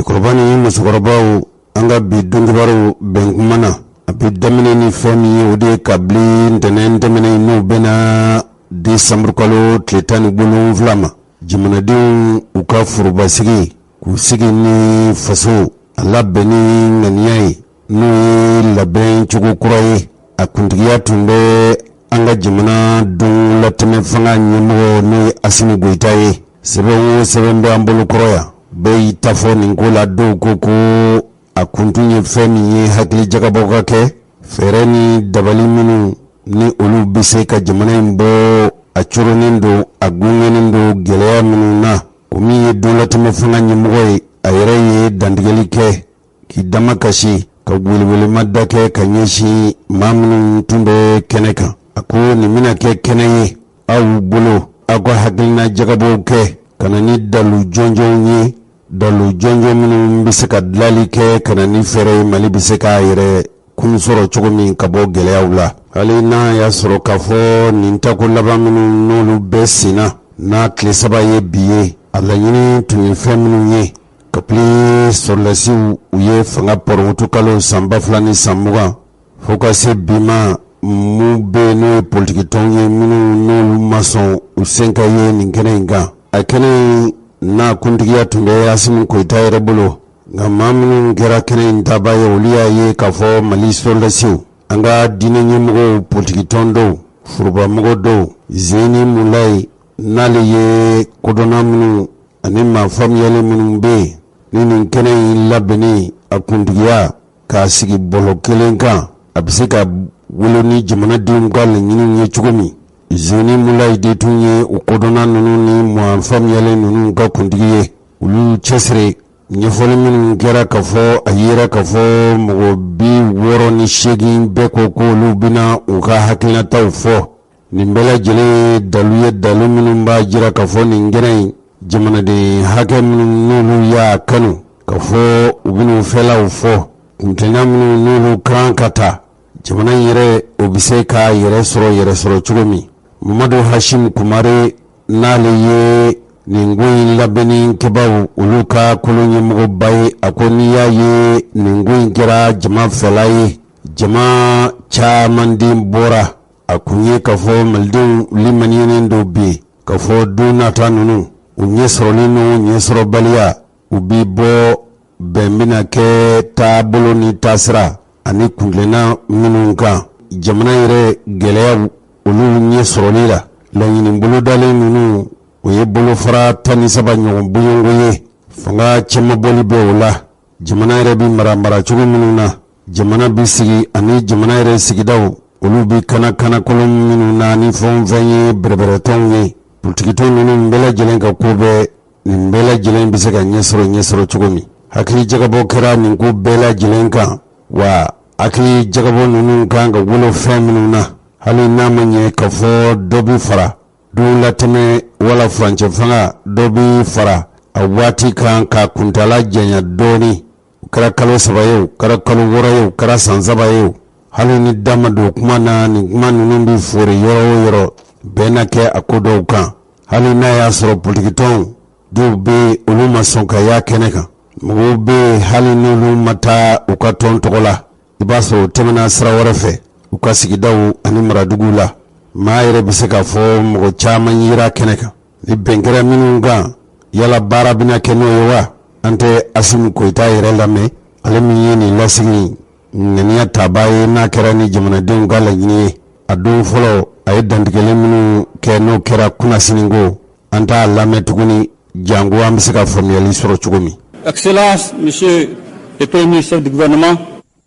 cɛkɔrɔba ni musokɔrɔbaw an ka bi dunkibaru bɛn kuma na a bi daminɛ ni fɛn min ye o de ye ka bili ntɛnɛn tɛmɛnen n'u bɛna desanburu kalo tile 17 ma jamanadenw u ka forobasigi k'u sigi ni faso a labɛn ni ŋaniya ye n'o ye labɛn cogo kura ye a kuntigiya tun bɛ an ka jamana don latɛmɛ fanga ɲɛmɔgɔ n'o ye Asimi Goyita ye. Sɛbɛn o sɛbɛn bɛ an bolo kɔrɔ yan bɛɛ y'i ta fɔ nin ko la, dɔw ko ko a kuntun ye fɛn min ye hakili jagabɔ ka kɛ fɛɛrɛ ni dabali minnu ni olu bɛ se ka jamana in bɔ a coronen don a gungɛnen don gɛlɛya minnu na o min ye don latɛmɛ fanga ɲɛmɔgɔ ye a yɛrɛ ye dantigɛli kɛ k'i dama kasi ka welewelema da kɛ ka ɲɛsin maa minnu tun bɛ kɛnɛ kan. A ko nin bɛna kɛ kɛnɛ ye aw bolo aw ka hakilina jagabɔw kɛ ka na ni dalu jɔnjɔnw ye, dalu jɔnjɔn minnu bɛ se ka dilanli kɛ ka na ni fɛɛrɛ ye Mali bɛ se k'a yɛrɛ kun sɔrɔ cogo min ka bɔ gɛlɛyaw la. Hali n'a y'a sɔrɔ k'a fɔ nin tako laban minnu n'olu bɛɛ senna n'a tile 3 ye bi ye a laɲini tun ye fɛn minnu ye ka pili sɔrɔlasiw u ye fanga pɔrɔntu kalo san 2000 ni san 20 fo ka se bi ma mu bɛ n'o ye politiki tɔn ye minnu n'olu ma sɔn u sen ka ye nin kɛnɛ in kan. A kɛnɛ in n'a kuntigiya tun bɛ Asimi Goyita yɛrɛ bolo nka maa minnu kɛra kɛnɛ in taba ye olu y'a ye k'a fɔ Mali sɔrɔlasiw an ka diinɛ ɲɛmɔgɔw politiki tɔn dɔw forobamɔgɔ dɔw Zeni Mulayi n'ale ye kodɔnna minnu ani maa faamuyali minnu bɛ yen ni nin kɛnɛ in labɛnni a kuntigiya k'a sigi bɔlɔ kelen kan a bɛ se ka wolo ni jamanadenw ka laɲiniw ye cogo min. Zeni Mulayi de tun ye o kodɔnna ninnu ni maa faamuyali ninnu ka kuntigi ye. Olu cɛsiri ɲɛfɔli minnu kɛra ka fɔ a yera ka fɔ mɔgɔ 68 bɛɛ ko ko olu bɛna u ka hakilinataw fɔ. Nin bɛɛ lajɛlen ye dalu ye, dalu minnu b'a jira ka fɔ nin kɛnɛ in jamanaden hakɛ minnu n'olu y'a kanu ka fɔ u bɛn'u fɛlaw fɔ kuntigiya minnu n'olu kan ka ta jamana in yɛrɛ o bɛ se k'a yɛrɛ sɔrɔ cogo min. Mamadu Hashim Kumare n'ale ye nin ko in labɛnni kɛbaaw olu ka kolon ɲɛmɔgɔba ye a ko n'i y'a ye nin ko in kɛra jama fɛla ye jama caman den bɔra a kun ye ka fɔ malidenw limaniyɛnen dɔw bɛ yen ka fɔ don nata ninnu u ɲɛsɔrɔlen n'u ɲɛsɔrɔbaliya u bɛ bɔ bɛn bɛna kɛ taabolo ni taasira ani kuntilenna minnu kan jamana yɛrɛ gɛlɛyaw olu ɲɛsɔrɔli la laɲini bolodalen ninnu o ye bolofara 17 ɲɔgɔn bonyɔngo ye fanga cɛmabɔli bɛ o la jamana yɛrɛ bɛ mara cogo minnu na jamana bɛ sigi ani jamana yɛrɛ sigidaw olu bɛ kana kolon minnu na ni fɛn ye bɛrɛbɛrɛtɔnw ye politikitɔn ninnu bɛɛ lajɛlen ka ko bɛɛ nin bɛɛ lajɛlen bɛ se ka ɲɛsɔrɔ cogo min. Hakili jagabɔ kɛra nin ko bɛɛ lajɛlen kan wa hakili jagabɔ ninnu kan ka wolo fɛn minnu na hali n'a ma ɲɛ ka fɔ dɔ bɛ fara don latɛmɛ wala furancɛ fanga dɔ bɛ fara a waati kan ka kuntala janya dɔɔni o kɛra kalo 3 ye o kɛra kalo 6 ye o kɛra san 3 ye o hali ni dama don kuma na nin kuma ninnu bɛ fori yɔrɔ o yɔrɔ bɛɛ na kɛ a ko dɔw kan hali n'a y'a sɔrɔ politikitɔnw dɔw bɛ olu ma sɔn ka y'a kɛnɛ kan mɔgɔw bɛ hali n'olu ma taa u ka tɔn tɔgɔ la i b'a sɔrɔ u tɛmɛna sira wɛrɛ fɛ u ka sigidaw ani maraduguw la maa yɛrɛ bɛ se k'a fɔ mɔgɔ caman yera kɛnɛ kan ni bɛn kɛra minnu kan yala baara bɛna kɛ n'o ye wa an tɛ Asimi Goyita yɛrɛ lamɛn ale min ye nin lasigi ŋaniya taba ye n'a kɛra ni jamanadenw ka laɲini ye a don fɔlɔ a ye dantigɛlen minnu kɛ n'o kɛra kunasinigo an t'a lamɛn tuguni jango an bɛ se ka faamuyali sɔrɔ cogo min. Excellence, Monsieur le Premier ministre du gouvernement.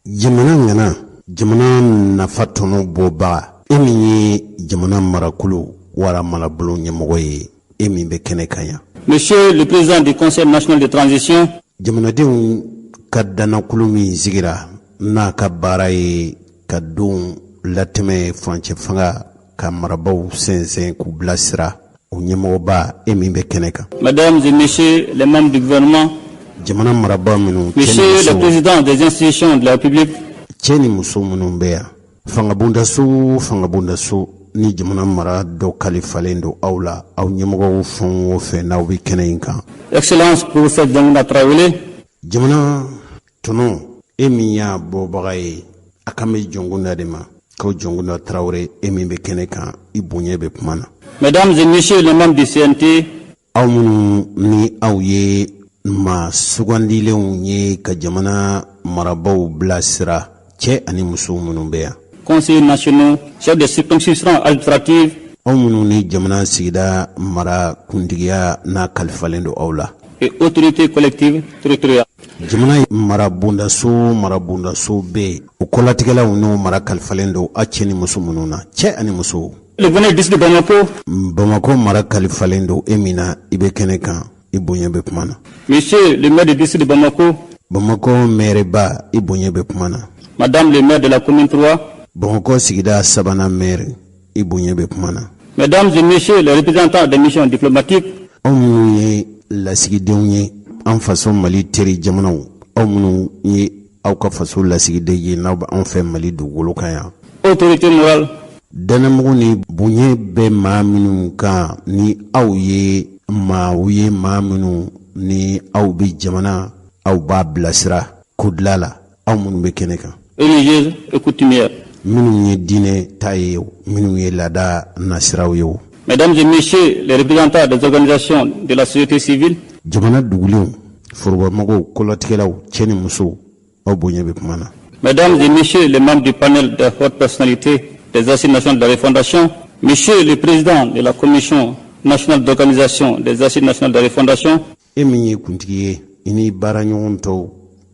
Jamana ŋana jamana nafa tɔnɔ bɔbaga e min ye jamana marakolo wara marabolo ɲɛmɔgɔ ye e min bɛ kɛnɛ kan yan. Monsieur le président du Conseil national de transition. Jamanadenw ka danakulu min sigira n'a ka baara ye ka don latɛmɛ furancɛ fanga ka marabaw sɛnsɛn k'u bilasira o ɲɛmɔgɔba e min bɛ kɛnɛ kan. Mesdames et messieurs les membres du gouvernement. Jamana marabaa minnu. Monsieur le président des institutions de la République. Cɛ ni muso minnu bɛ yan fanga bondaso ni jamana mara dɔ kalifalen don aw la aw ɲɛmɔgɔw fɛn o fɛn n'aw bɛ kɛnɛ in kan. Excellence professeur Djangouna Traoré. jamana tɔnɔ e min y'a bɔbaga ye a kan bɛ jɔnkunda de ma k'o jɔnkunda Tarawele e min bɛ kɛnɛ kan i bonya bɛ kuma na. Mesdames et messieurs les membres du CNT, aw minnu ni aw ye maa sugandilenw ye ka jamana marabaw bilasira cɛ ani muso minnu bɛ yan. conseillers nationaux, chefs de circonscription administrative, aw minnu ni jamana sigida mara kuntigiya n'a kalifalen don aw la. et autorités collectives territoriales. jamana mara bondaso bɛɛ o kɔlatigɛlaw n'o mara kalifalen don a cɛ ni muso minnu na cɛ ani muso. Le gouverneur du district de Bamako mara kalifalen don e min na i bɛ kɛnɛ kan i bonya bɛ kuma na. Monsieur le maire du district de Bamako maireba i bonya bɛ kuma na. Madame le maire de la commune 3, Bamako sigida sabanan maire i bonya bɛ kuma na. Mesdames et messieurs les représentants des missions diplomatiques, aw minnu ye lasigidenw ye an faso Mali teri jamanaw aw minnu ye aw ka faso lasigiden ye n'aw bɛ an fɛ Mali dugukolo kan yan. autorités morales, danamɔgɔ ni bonya bɛ maa minnu kan ni aw ye maa minnu ni aw bɛ jamana aw b'a bilasira ko dilan la aw minnu bɛ kɛnɛ kan. religieuses et coutumières. minnu ye diinɛ ta ye o minnu ye laada nasiraw ye o. Mesdames et messieurs les représentants des organisations de la société civile, jamana dugulenw forobamɔgɔw kɔlɔtigɛlaw cɛ ni muso aw bonya bɛ kuma na. Mesdames et messieurs les membres du panel de haute personnalité des assises nationales de la refondation, Monsieur le président de la commission nationale d'organisation des assises nationales de la refondation, e min ye kuntigi ye i ni baaraɲɔgɔn tɔw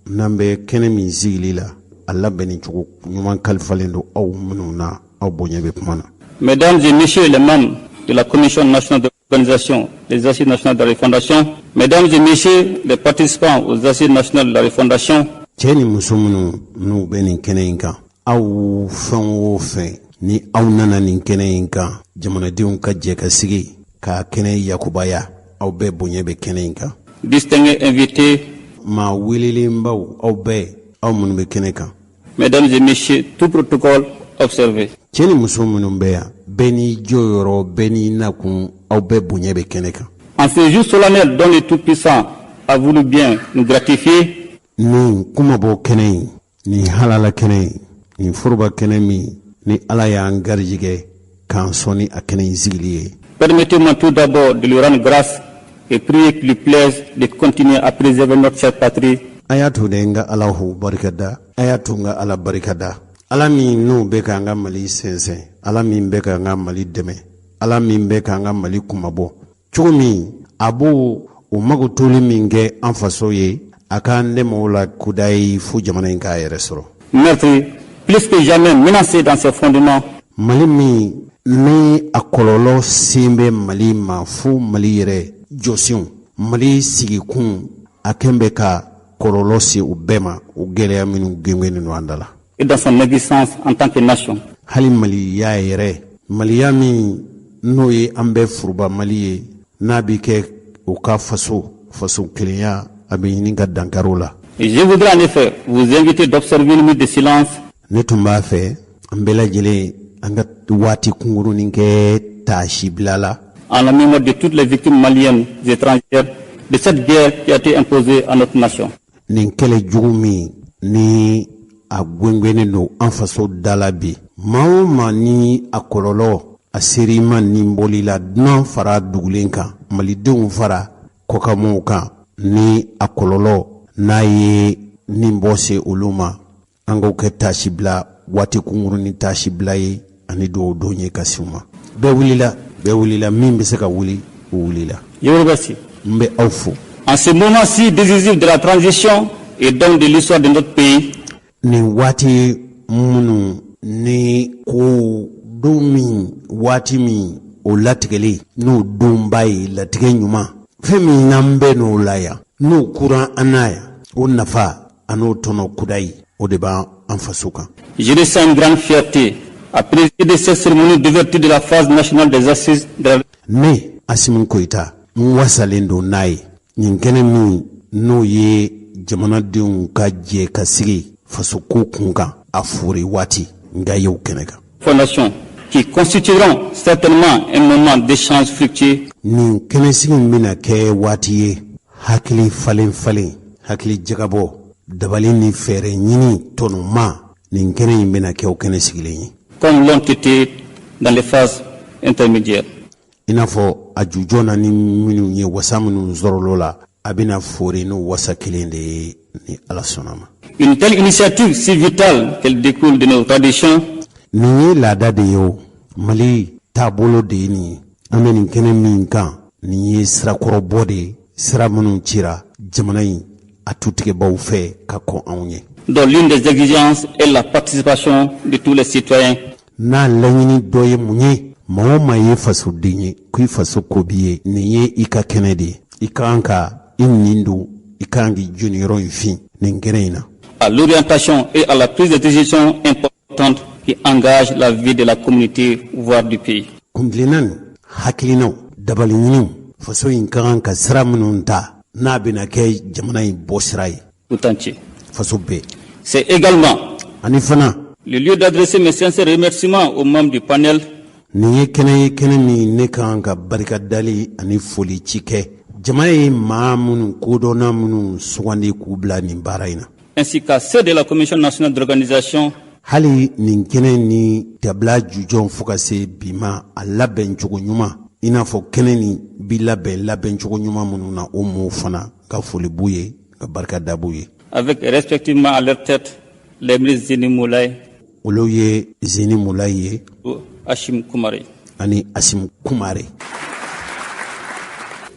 n'an bɛ kɛnɛ min sigili la a labɛnni cogo ɲuman kalifalen don aw minnu na aw bonya bɛ kuma na. Mesdames et messieurs les membres de la commission nationale d'organisation des assises nationales de la refondation, Mesdames et messieurs les participants aux assises nationales de la refondation, cɛ ni muso minnu n'u bɛ nin kɛnɛ in kan aw fɛn o fɛn ni aw nana nin kɛnɛ in kan jamanadenw ka jɛ ka sigi ka kɛnɛ yakubaya aw bɛɛ bonya bɛ kɛnɛ in kan. distingués invités, maa welelenbaw aw bɛɛ aw minnu bɛ kɛnɛ kan. Mesdames et messieurs, tout protocole observé. cɛ ni muso minnu bɛ yan bɛɛ n'i jɔyɔrɔ bɛɛ n'i nakun aw bɛɛ bonya bɛ kɛnɛ kan. En ce jour solennel dont le Tout-Puissant a voulu bien nous gratifier, nin kuma bɔ kɛnɛ in nin halala kɛnɛ in nin foroba kɛnɛ min ni ala y'an garijɛgɛ k'an sɔn ni a kɛnɛ in sigili ye. permettez-moi tout d'abord de lui rendre grâce et prier qu'il lui plaise de continuer à préserver notre chère patrie. a y'a to de n ka ala hu barikada a y'a to n ka ala barikada ala min n'o bɛ k'an ka Mali sɛnsɛn ala min bɛ k'an ka Mali dɛmɛ ala min bɛ k'an ka Mali kumabɔ cogo min a b'o o magotoli min kɛ an faso ye a k'an dɛmɛ o la kuda ye fo jamana in k'a yɛrɛ sɔrɔ. Meurtri, plus que jamais menacé dans ses fondements. Mali min ni a kɔlɔlɔ sen bɛ Mali ma fo Mali yɛrɛ jɔsenw Mali sigikun a kɛn bɛ ka kɔlɔlɔ se u bɛɛ ma o gɛlɛya minnu gɛngɛnnen don an da la. Et dans son existence en tant que nation. hali maliya yɛrɛ maliya min n'o ye an bɛɛ furuba Mali ye n'a bɛ kɛ o ka faso kelenya a bɛ ɲini ka dankari o la. Et je voudrais en effet vous inviter d'observer une minute de silence. ne tun b'a fɛ an bɛɛ lajɛlen an ka waati kunkurunin kɛ taasi bila la. En la mémoire de toutes les victimes maliennes et étrangères de cette guerre qui a été imposée à notre nation. nin kɛlɛ jugu min ni a gwɛngwɛnnen don an faso da la bi maa o maa ni a kɔlɔlɔ a seri ma nin bɔli la dunan fara dugulen kan malidenw fara kɔkanmɔgɔw kan ni a kɔlɔlɔ n'a ye nin bɔ se olu ma an k'o kɛ taasibila waati kunkurunin taasibila ye ani dugawu don ye ka se u ma. bɛɛ wulila min bɛ se ka wuli o wulila. Je vous remercie. n bɛ aw fo. En ce moment si décisif de la transition et donc de l'histoire de notre pays, nin waati minnu ni ko don min waati min o latigɛli n'o donba ye latigɛ ɲuman fɛn min n'an bɛ n'o la yan n'o kuran an na yan o nafa a n'o tɔnɔ kudayi o de b'an faso kan. je ressens une grande fierté à présider cette cérémonie d'ouverture de la phase nationale des assises de la... ne Asimi Goita n wasalen don n'a ye nin kɛnɛ min n'o ye jamanadenw ka jɛ ka sigi faso ko kun kan a fori waati nka y'o kɛnɛ kan. fondation qui constitueront certainement un moment d'échange fructueux. nin kɛnɛsigi bɛna kɛ waati ye hakili falen hakili jagabo dabali ni fere nyini tonoma ni kene yimbena ke o kene sigilenyi comme l'ont été dans les phases intermédiaires. Inafo ajujona ni minu nye wasamunu zorolola abina fori no wasa kilende ni alasonama. Une telle initiative si vitale qu'elle découle de nos traditions ni la dade yo mali tabolo de ni ameni kene minka ni sra korobode sra munu chira jamanai atutike bawfe kako awnye dont l'une des exigences est la participation de tous les citoyens. Na lanyini doye munye maoma ye faso dinye kui faso kobiye ni ye ika kenedi ikanka innindu ikangi junioro infi ningereina À l'orientation et à la prise de décision importante qui engage la vie de la communauté voire du pays. Kundlinan hakilino dabalinu faso inkanka sramununta na binake jamanai bosrai Tout entier. faso be C'est également anifana le lieu d'adresser mes sincères remerciements aux membres du panel ni kene mi ne kanka barika dali ani foli cike jamana maamunu kodona munu swandi kubla ni baraina ainsi qu'à ceux de la Commission nationale d'organisation hali nin kene ni tabla jujon fokase bima alla ben cogo nyuma ina fo kene ni bila ben cogo nyuma munu na omo fana ka foli buye ka barika dabuye avec respectivement à leur tête les ministres Zeni Moulay oloye Zeni Moulay ou Hashim Koumari. ani Asim Kumare.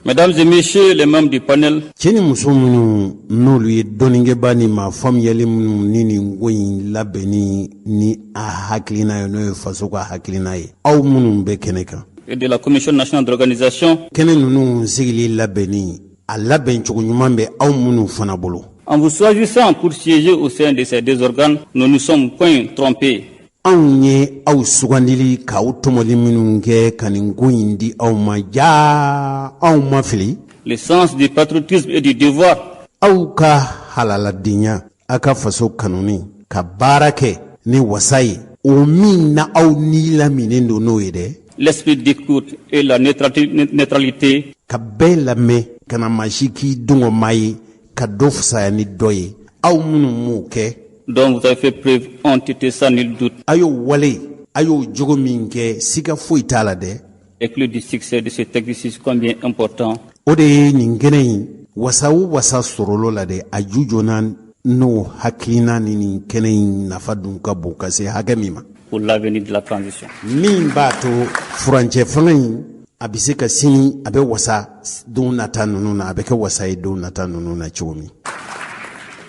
Mesdames et messieurs les membres du panel, Cheni muso munu n'olu ye dɔnninge ba ni ma faamuyali munu ni nin ko in labɛnni ni a hakilina ye n'o ye faso ka hakilina ye aw minnu bɛ kɛnɛ kan et de la Commission nationale d'organisation, kɛnɛ ninnu sigili labɛnni a labɛn cogo ɲuman bɛ aw minnu fana bolo en vous choisissant pour siéger au sein de ces deux organes, nous ne nous sommes point trompés. anw ye aw sugandili k'aw tɔmɔli minnu kɛ ka nin ko in di aw ma jaa anw ma fili Le sens du patriotisme et du devoir aw ka halaladenya a ka faso kanuni ka baara kɛ ni wasa ye o min na aw ni laminen don n'o ye dɛ l'esprit d'écoute et la neutralité ka bɛɛ lamɛn ka na maa si k'i dungɔ maa ye ka dɔ fisaya ni dɔ ye aw minnu m'o kɛ dont vous avez fait preuve ont été sans nul doute a y'o wale a y'o jogo min kɛ siga foyi t'a la dɛ et clé du succès de cet exercice combien important. o de ye nin kɛnɛ in wasa o wasa sɔrɔlo la dɛ a ju jɔna n'o hakilina ni nin kɛnɛ in nafa dun ka bon ka se hakɛ min ma Pour l'avenir de la transition. min b'a to furancɛ fanga in a bɛ se ka sini a bɛ wasa don nata ninnu na a bɛ kɛ wasa ye don nata ninnu na cogo min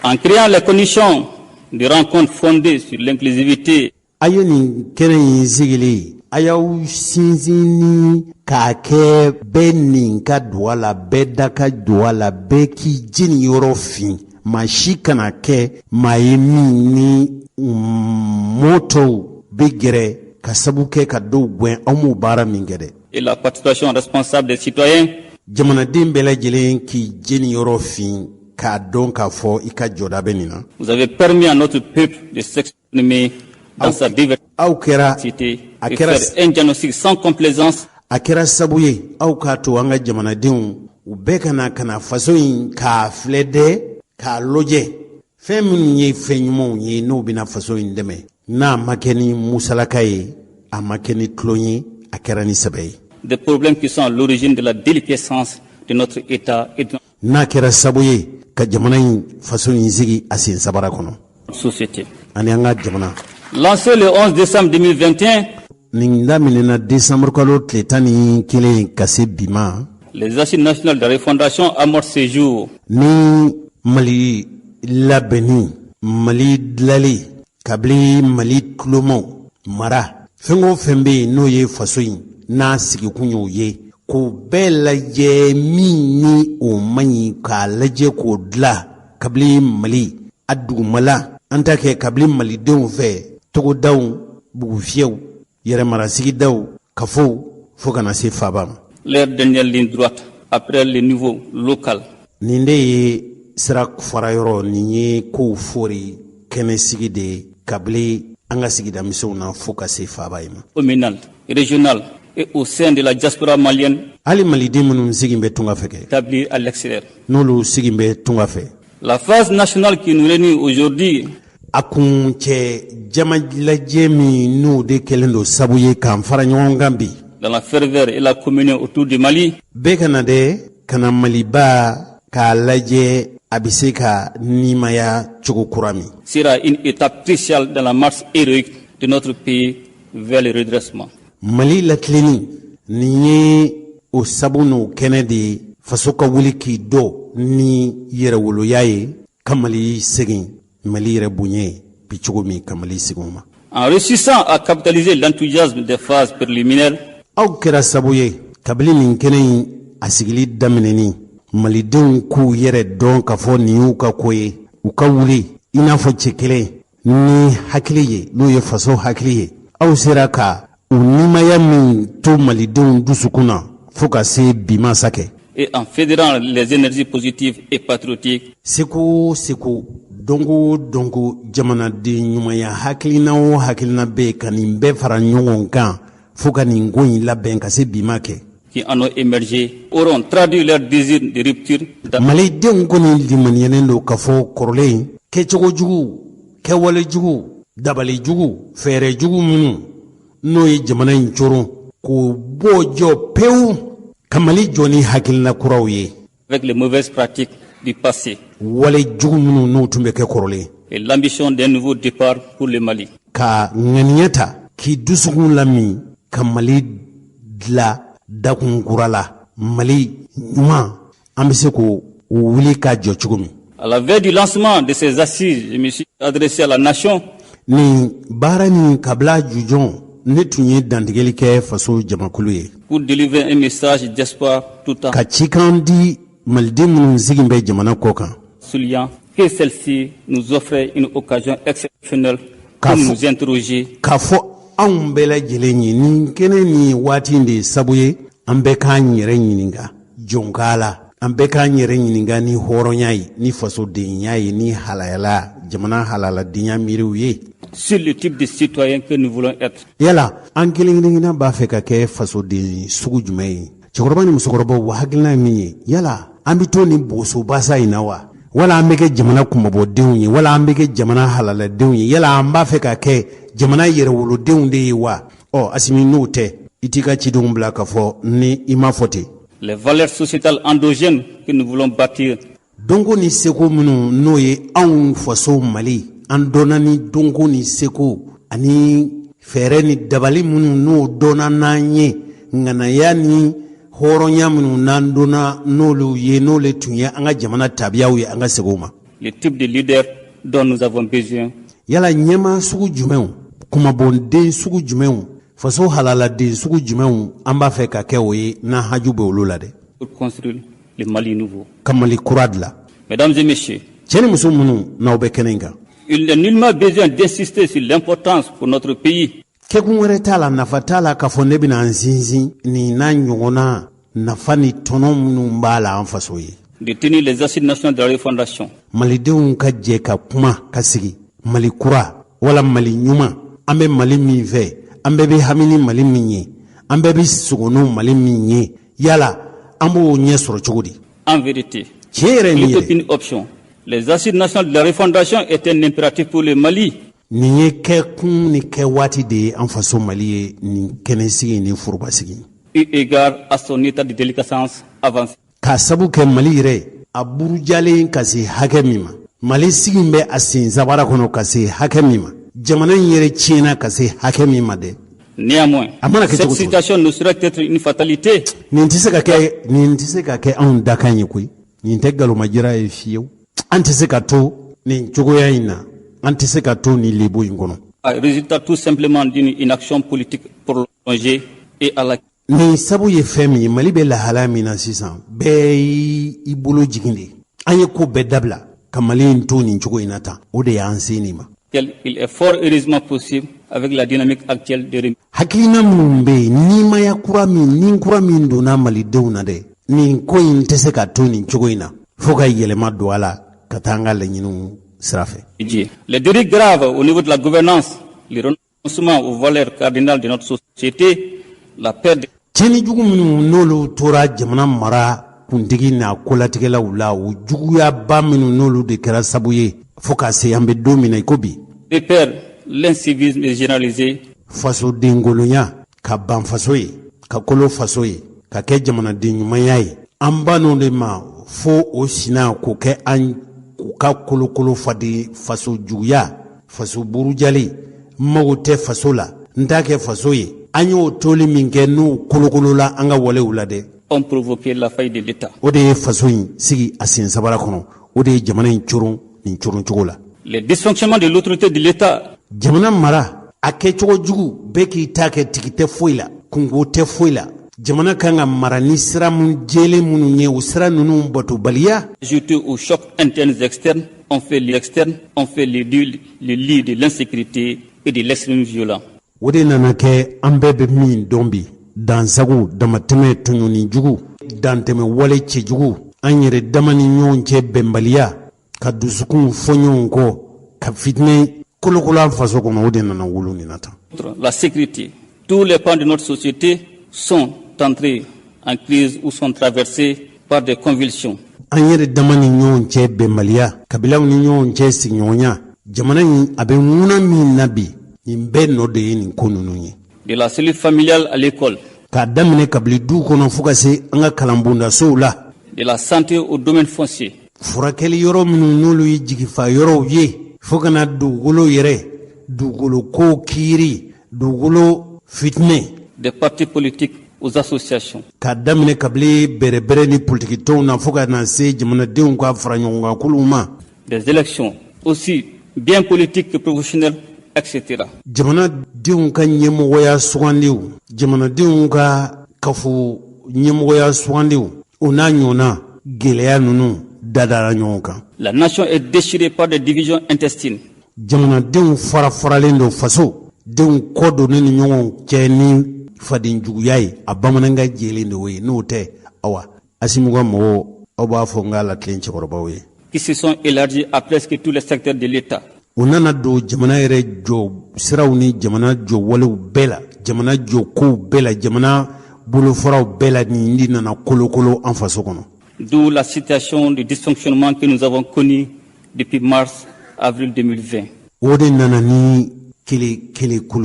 En créant les conditions de rencontres fondées sur l'inclusivité a ye nin kɛnɛ in sigili a y'aw sinsin ni k'a kɛ bɛɛ nin ka don a la bɛɛ da ka don a la bɛɛ k'i jeni yɔrɔ fin maa si kana kɛ maa ye min ni mɔtɔw bɛ gɛrɛ ka sabu kɛ ka dɔw gɛn aw m'o baara min kɛ dɛ et la participation responsable des citoyens jamanaden bɛɛ lajɛlen k'i jeni yɔrɔ fin k'a dɔn k'a fɔ i ka jɔda bɛ nin na vous avez permis à notre peuple de s'exprimer dans sa aw kɛra diversité et faire un diagnostic sans complaisance a kɛra sabu ye aw k'a to an ka jamanadenw u bɛɛ kana faso in k'a filɛ dɛ k'a lɔjɛ fɛn minnu ye fɛn ɲumanw ye n'o bɛna faso in dɛmɛ n'a ma kɛ ni musalaka ye a ma kɛ ni tulon ye a kɛra ni sɛbɛ ye des problèmes qui sont à l'origine de la déliquescence de notre État et de n'a kɛra sabu ye ka jamana in faso in sigi a sen sabara kɔnɔ notre société. ani an ka jamana Lancé le 11 décembre 2021, nin daminɛna desanburu kalo tile 11 ka se bi ma les assises nationales de refondation amorcent ce jour ni mali labɛnni mali dilali kabili mali tulomɔ mara fɛn o fɛn bɛ yen n'o ye faso in n'a sigikun y'o ye k'o bɛɛ lajɛ min ni o man ɲi k'a lajɛ k'o dilan kabili mali a dugumala an ta kɛ kabili malidenw fɛ togodaw bugufiyɛw yɛrɛmarasigidaw kafow fo kana se faaba ma leur dernière ligne droite après le niveau local. nin de ye sira fara yɔrɔ nin ye kow fori kɛnɛ sigi de ye kabili an ka sigidamisɛnw na fo ka se faaba ye ma Communal, régional et au sein de la diaspora malienne hali maliden minnu sigin bɛ tunga fɛ kɛ établis à l'extérieur. n'olu sigin bɛ tunga fɛ La phase nationale qui nous réunit aujourd'hui a kun cɛ jamajilajɛ min n'o de kɛlen don sabu ye k'an fara ɲɔgɔn kan bi. dans la ferveur et la communion autour du Mali. Bɛɛ kana dɛ kana Maliba k'a lajɛ a bɛ se ka nimaya cogo kura min. Sera une étape cruciale dans la marche héroïque de notre pays vers le redressement. Mali latilenni nin ye o sabu n'o kɛnɛ de ye faso ka wuli k'i dɔ ni yɛrɛwoloya ye ka Mali segin Mali yɛrɛ bonya bi cogo min ka Mali segin o ma. En réussissant à capitaliser l'enthousiasme des phases préliminaires, aw kɛra sabu ye kabini nin kɛnɛ in a sigili daminɛni malidenw k'u yɛrɛ dɔn k'a fɔ nin y'u ka ko ye u ka wuli i n'a fɔ cɛ kelen ni hakili ye n'o ye faso hakili ye aw sera ka u nimaya min to malidenw dusukun na fo ka se bi masa kɛ. Et en fédérant les énergies positives et patriotiques, seko dongo jamanaden ɲumanya hakilina o hakilina bɛ ka nin bɛɛ fara ɲɔgɔn kan fo ka nin ko in labɛn ka se bi ma kɛ. qui en ont émergé auront traduit leur désir de rupture. Malidenw kɔni limaniyalen don k'a fɔ kɔrɔlen kɛcogo jugu kɛwale jugu dabali jugu fɛɛrɛ jugu minnu n'o ye jamana in coron k'o bɔ jɔ pewu ka Mali jɔ ni hakilina kuraw ye. Avec les mauvaises pratiques du passé. Wale jugu minnu n'o tun bɛ kɛ kɔrɔlen. Et l'ambition d'un nouveau départ pour le Mali. Ka ŋaniya ta k'i dusukun lami ka Mali dila dakun kura la Mali ɲuman an bɛ se k'o wuli k'a jɔ cogo min. À la veille du lancement de ces assises, je me suis adressé à la nation. Nin baara nin kabila jujɔn ne tun ye dantigɛli kɛ faso jamakulu ye. Pour délivrer un message d'espoir tout en ka cikan di maliden minnu sigin bɛ jamana kɔ kan. soulignant que celle-ci nous offrait une occasion exceptionnelle pour nous interroger. K'a fɔ anw bɛɛ lajɛlen ye nin kɛnɛ ni waati in de ye sabu ye an bɛɛ k'an yɛrɛ ɲininka jɔnka la an bɛɛ k'an yɛrɛ ɲininka ni hɔrɔnya ye ni fasodenya ye ni halayala jamana halaladenya miiriw ye. Sur le type de citoyen que nous voulons être. Yala an kelen-kelenna b'a fɛ ka kɛ fasoden sugu jumɛn ye cɛkɔrɔba ni musokɔrɔbaw wa hakilina min ye yala an bɛ to ni boso basa in na wa wala an bɛ kɛ jamana kumabɔdenw ye wala an bɛ kɛ jamana halaladenw ye yala an b'a fɛ ka kɛ jamana yɛrɛwolodenw de ye wa Asimi n'o tɛ i t'i ka cidenw bila k'a fɔ ni i ma fɔ ten. Les valeurs sociétales endogènes que nous voulons bâtir. Donko ni seko minnu n'o ye anw faso Mali an dɔnna ni donko ni seko ani fɛɛrɛ ni dabali minnu n'o dɔnna n'an ye ŋanaya ni hɔrɔnya minnu n'an dɔnna n'olu ye n'olu tun ye an ka jamana tabiyaw ye an ka segin o ma. Le type de leader dont nous avons besoin. Yala ɲɛmaa sugu jumɛnw kumabɔnden sugu jumɛnw faso halaladen sugu jumɛnw an b'a fɛ ka kɛ o ye n'an haju bɛ olu la dɛ. Pour construire le Mali nouveau. Ka Mali kura dilan. Mesdames et messieurs. Cɛ ni muso minnu n'aw bɛ kɛnɛ in kan. Il n'est nullement besoin d'insister sur l'importance pour notre pays. Kɛkun wɛrɛ t'a la nafa t'a la k'a fɔ ne bɛna n sinsin nin n'a ɲɔgɔnna nafa ni tɔnɔ minnu b'a la an faso ye. De tenir les assises nationales de la refondation. Malidenw ka jɛ ka kuma ka sigi Mali kura wala Mali ɲuman an bɛ Mali min fɛ an bɛɛ bɛ hami ni Mali min ye an bɛɛ bɛ sogo n'o Mali min ye yala an b'o ɲɛ sɔrɔ cogo di. En vérité, tiɲɛ yɛrɛ il est une option. Les assises nationales de la refondation étaient un impératif pour le Mali. Nin ye kɛkun ni kɛ waati de ye an faso Mali ye nin kɛnɛsigi ni forobasigi. Eu égard à son état de déliquescence avancé. K'a sabu kɛ Mali yɛrɛ a burujalen ka se hakɛ min ma Mali sigi bɛ a sen sabara kɔnɔ ka se hakɛ min ma jamana in yɛrɛ tiɲɛna ka se hakɛ min ma dɛ. Néanmoins, cette situation ne saurait être une fatalité. Nin tɛ se ka kɛ anw dakan ye koyi nin tɛ galomajira ye fiyewu an tɛ se ka to nin cogoya in na an tɛ se ka to nin lebo in kɔnɔ. Résultat tout simplement d'une inaction politique prolongée et à la. Nin sabu ye fɛn min ye Mali bɛ lahala min na sisan bɛɛ i bolo jigin de an ye ko bɛɛ dabila ka Mali in to nin cogo in na tan o de y'an se nin ma. Il est fort heureusement possible avec la dynamique actuelle de. Hakilina minnu bɛ yen nimaya kura min donna Malidenw na dɛ nin ko in tɛ se ka to nin cogo in na fo ka yɛlɛma don a la ka taa an ka laɲiniw sira fɛ. Les dérives graves au niveau de la gouvernance, le renoncement aux valeurs cardinales de notre société, la perte de. Tiɲɛni jugu minnu n'olu tora jamana mara kuntigi n'a kolatigɛlaw la o juguyaba minnu n'olu de kɛra sabu ye fo ka se an bɛ don min na i ko bi. De père, l'incivisme est généralisé. Faso dengolonya ka ban faso ye ka kolo faso ye ka kɛ jamanaden ɲumanya ye an ban'o de ma fo o sina k'o kɛ an k'u ka kolokolo fadi faso juguya faso burujali mago tɛ faso la n t'a kɛ faso ye an y'o toli min kɛ n'u kolokolola an ka walew la dɛ. Ont provoqué la faillite de l'État. O de ye faso in sigi a sen sabara kɔnɔ o de ye jamana in coron nin coron cogo la. Les dysfonctionnements de l'autorité de l'État. Jamana mara a kɛcogo jugu bɛɛ k'i ta kɛ tigi tɛ foyi la kungo tɛ foyi la jamana kan ka mara ni sira mun jɛlen minnu ye o sira ninnu batobaliya. Ajouté aux chocs internes et externes, on fait l'externe, on fait le lit de l'insécurité et de l'extrême violence. O de nana kɛ an bɛɛ bɛ min dɔn bi dansago damatɛmɛ tɔɲɔni jugu dantɛmɛ wale cɛjugu an yɛrɛ dama ni ɲɔgɔn cɛ bɛnbaliya ka dusukun fɔ ɲɔgɔn kɔ ka fitinɛ kolokolo an faso kɔnɔ o de nana wolo nin na tan. La sécurité. Tous les pans de notre société sont entrés en crise ou sont traversés par des convulsions. An yɛrɛ dama ni ɲɔgɔn cɛ bɛnbaliya kabilaw ni ɲɔgɔn cɛ sigiɲɔgɔnya jamana in a bɛ ŋuna min na bi nin bɛɛ nɔ de ye nin ko ninnu ye. De la cellule familiale à l'école. K'a daminɛ kabili du kɔnɔ fo ka se an ka kalanbondasow la. De la santé au domaine foncier. Furakɛli yɔrɔ minnu n'olu ye jigifa yɔrɔw ye fo ka na dugukolo yɛrɛ dugukolo ko kiiri dugukolo fitinɛ. Des partis politiques aux associations. K'a daminɛ kabili bɛrɛbɛrɛ ni politiki tɔnw na fo ka na se jamanadenw ka fara ɲɔgɔn kan kuluw ma. Des élections aussi bien politiques que professionnelles, etc. Jamanadenw ka ɲɛmɔgɔya sugandiw jamanadenw ka kafo ɲɛmɔgɔya sugandiw o n'a ɲɔgɔnna gɛlɛya ninnu dadara ɲɔgɔn kan. La nation est déchirée par des divisions intestines. Jamanadenw fara-faralen don faso denw kɔ donnen ni ɲɔgɔn cɛ ni faden juguya ye a bamanankan jɛlen de o ye n'o tɛ awa Asimu ka mɔgɔw aw b'a fɔ n k'a latilen cɛkɔrɔbaw ye. Qui se sont élargis à presque tous les secteurs de l'État. O nana don jamana yɛrɛ jɔ siraw ni jamana jɔ walew bɛɛ la jamana jɔ kow bɛɛ la jamana bolofaraw bɛɛ la nin de nana kolokolo an faso kɔnɔ. D'où la situation de dysfonctionnement que nous avons connue depuis mars-avril 2020. O de nana ni kele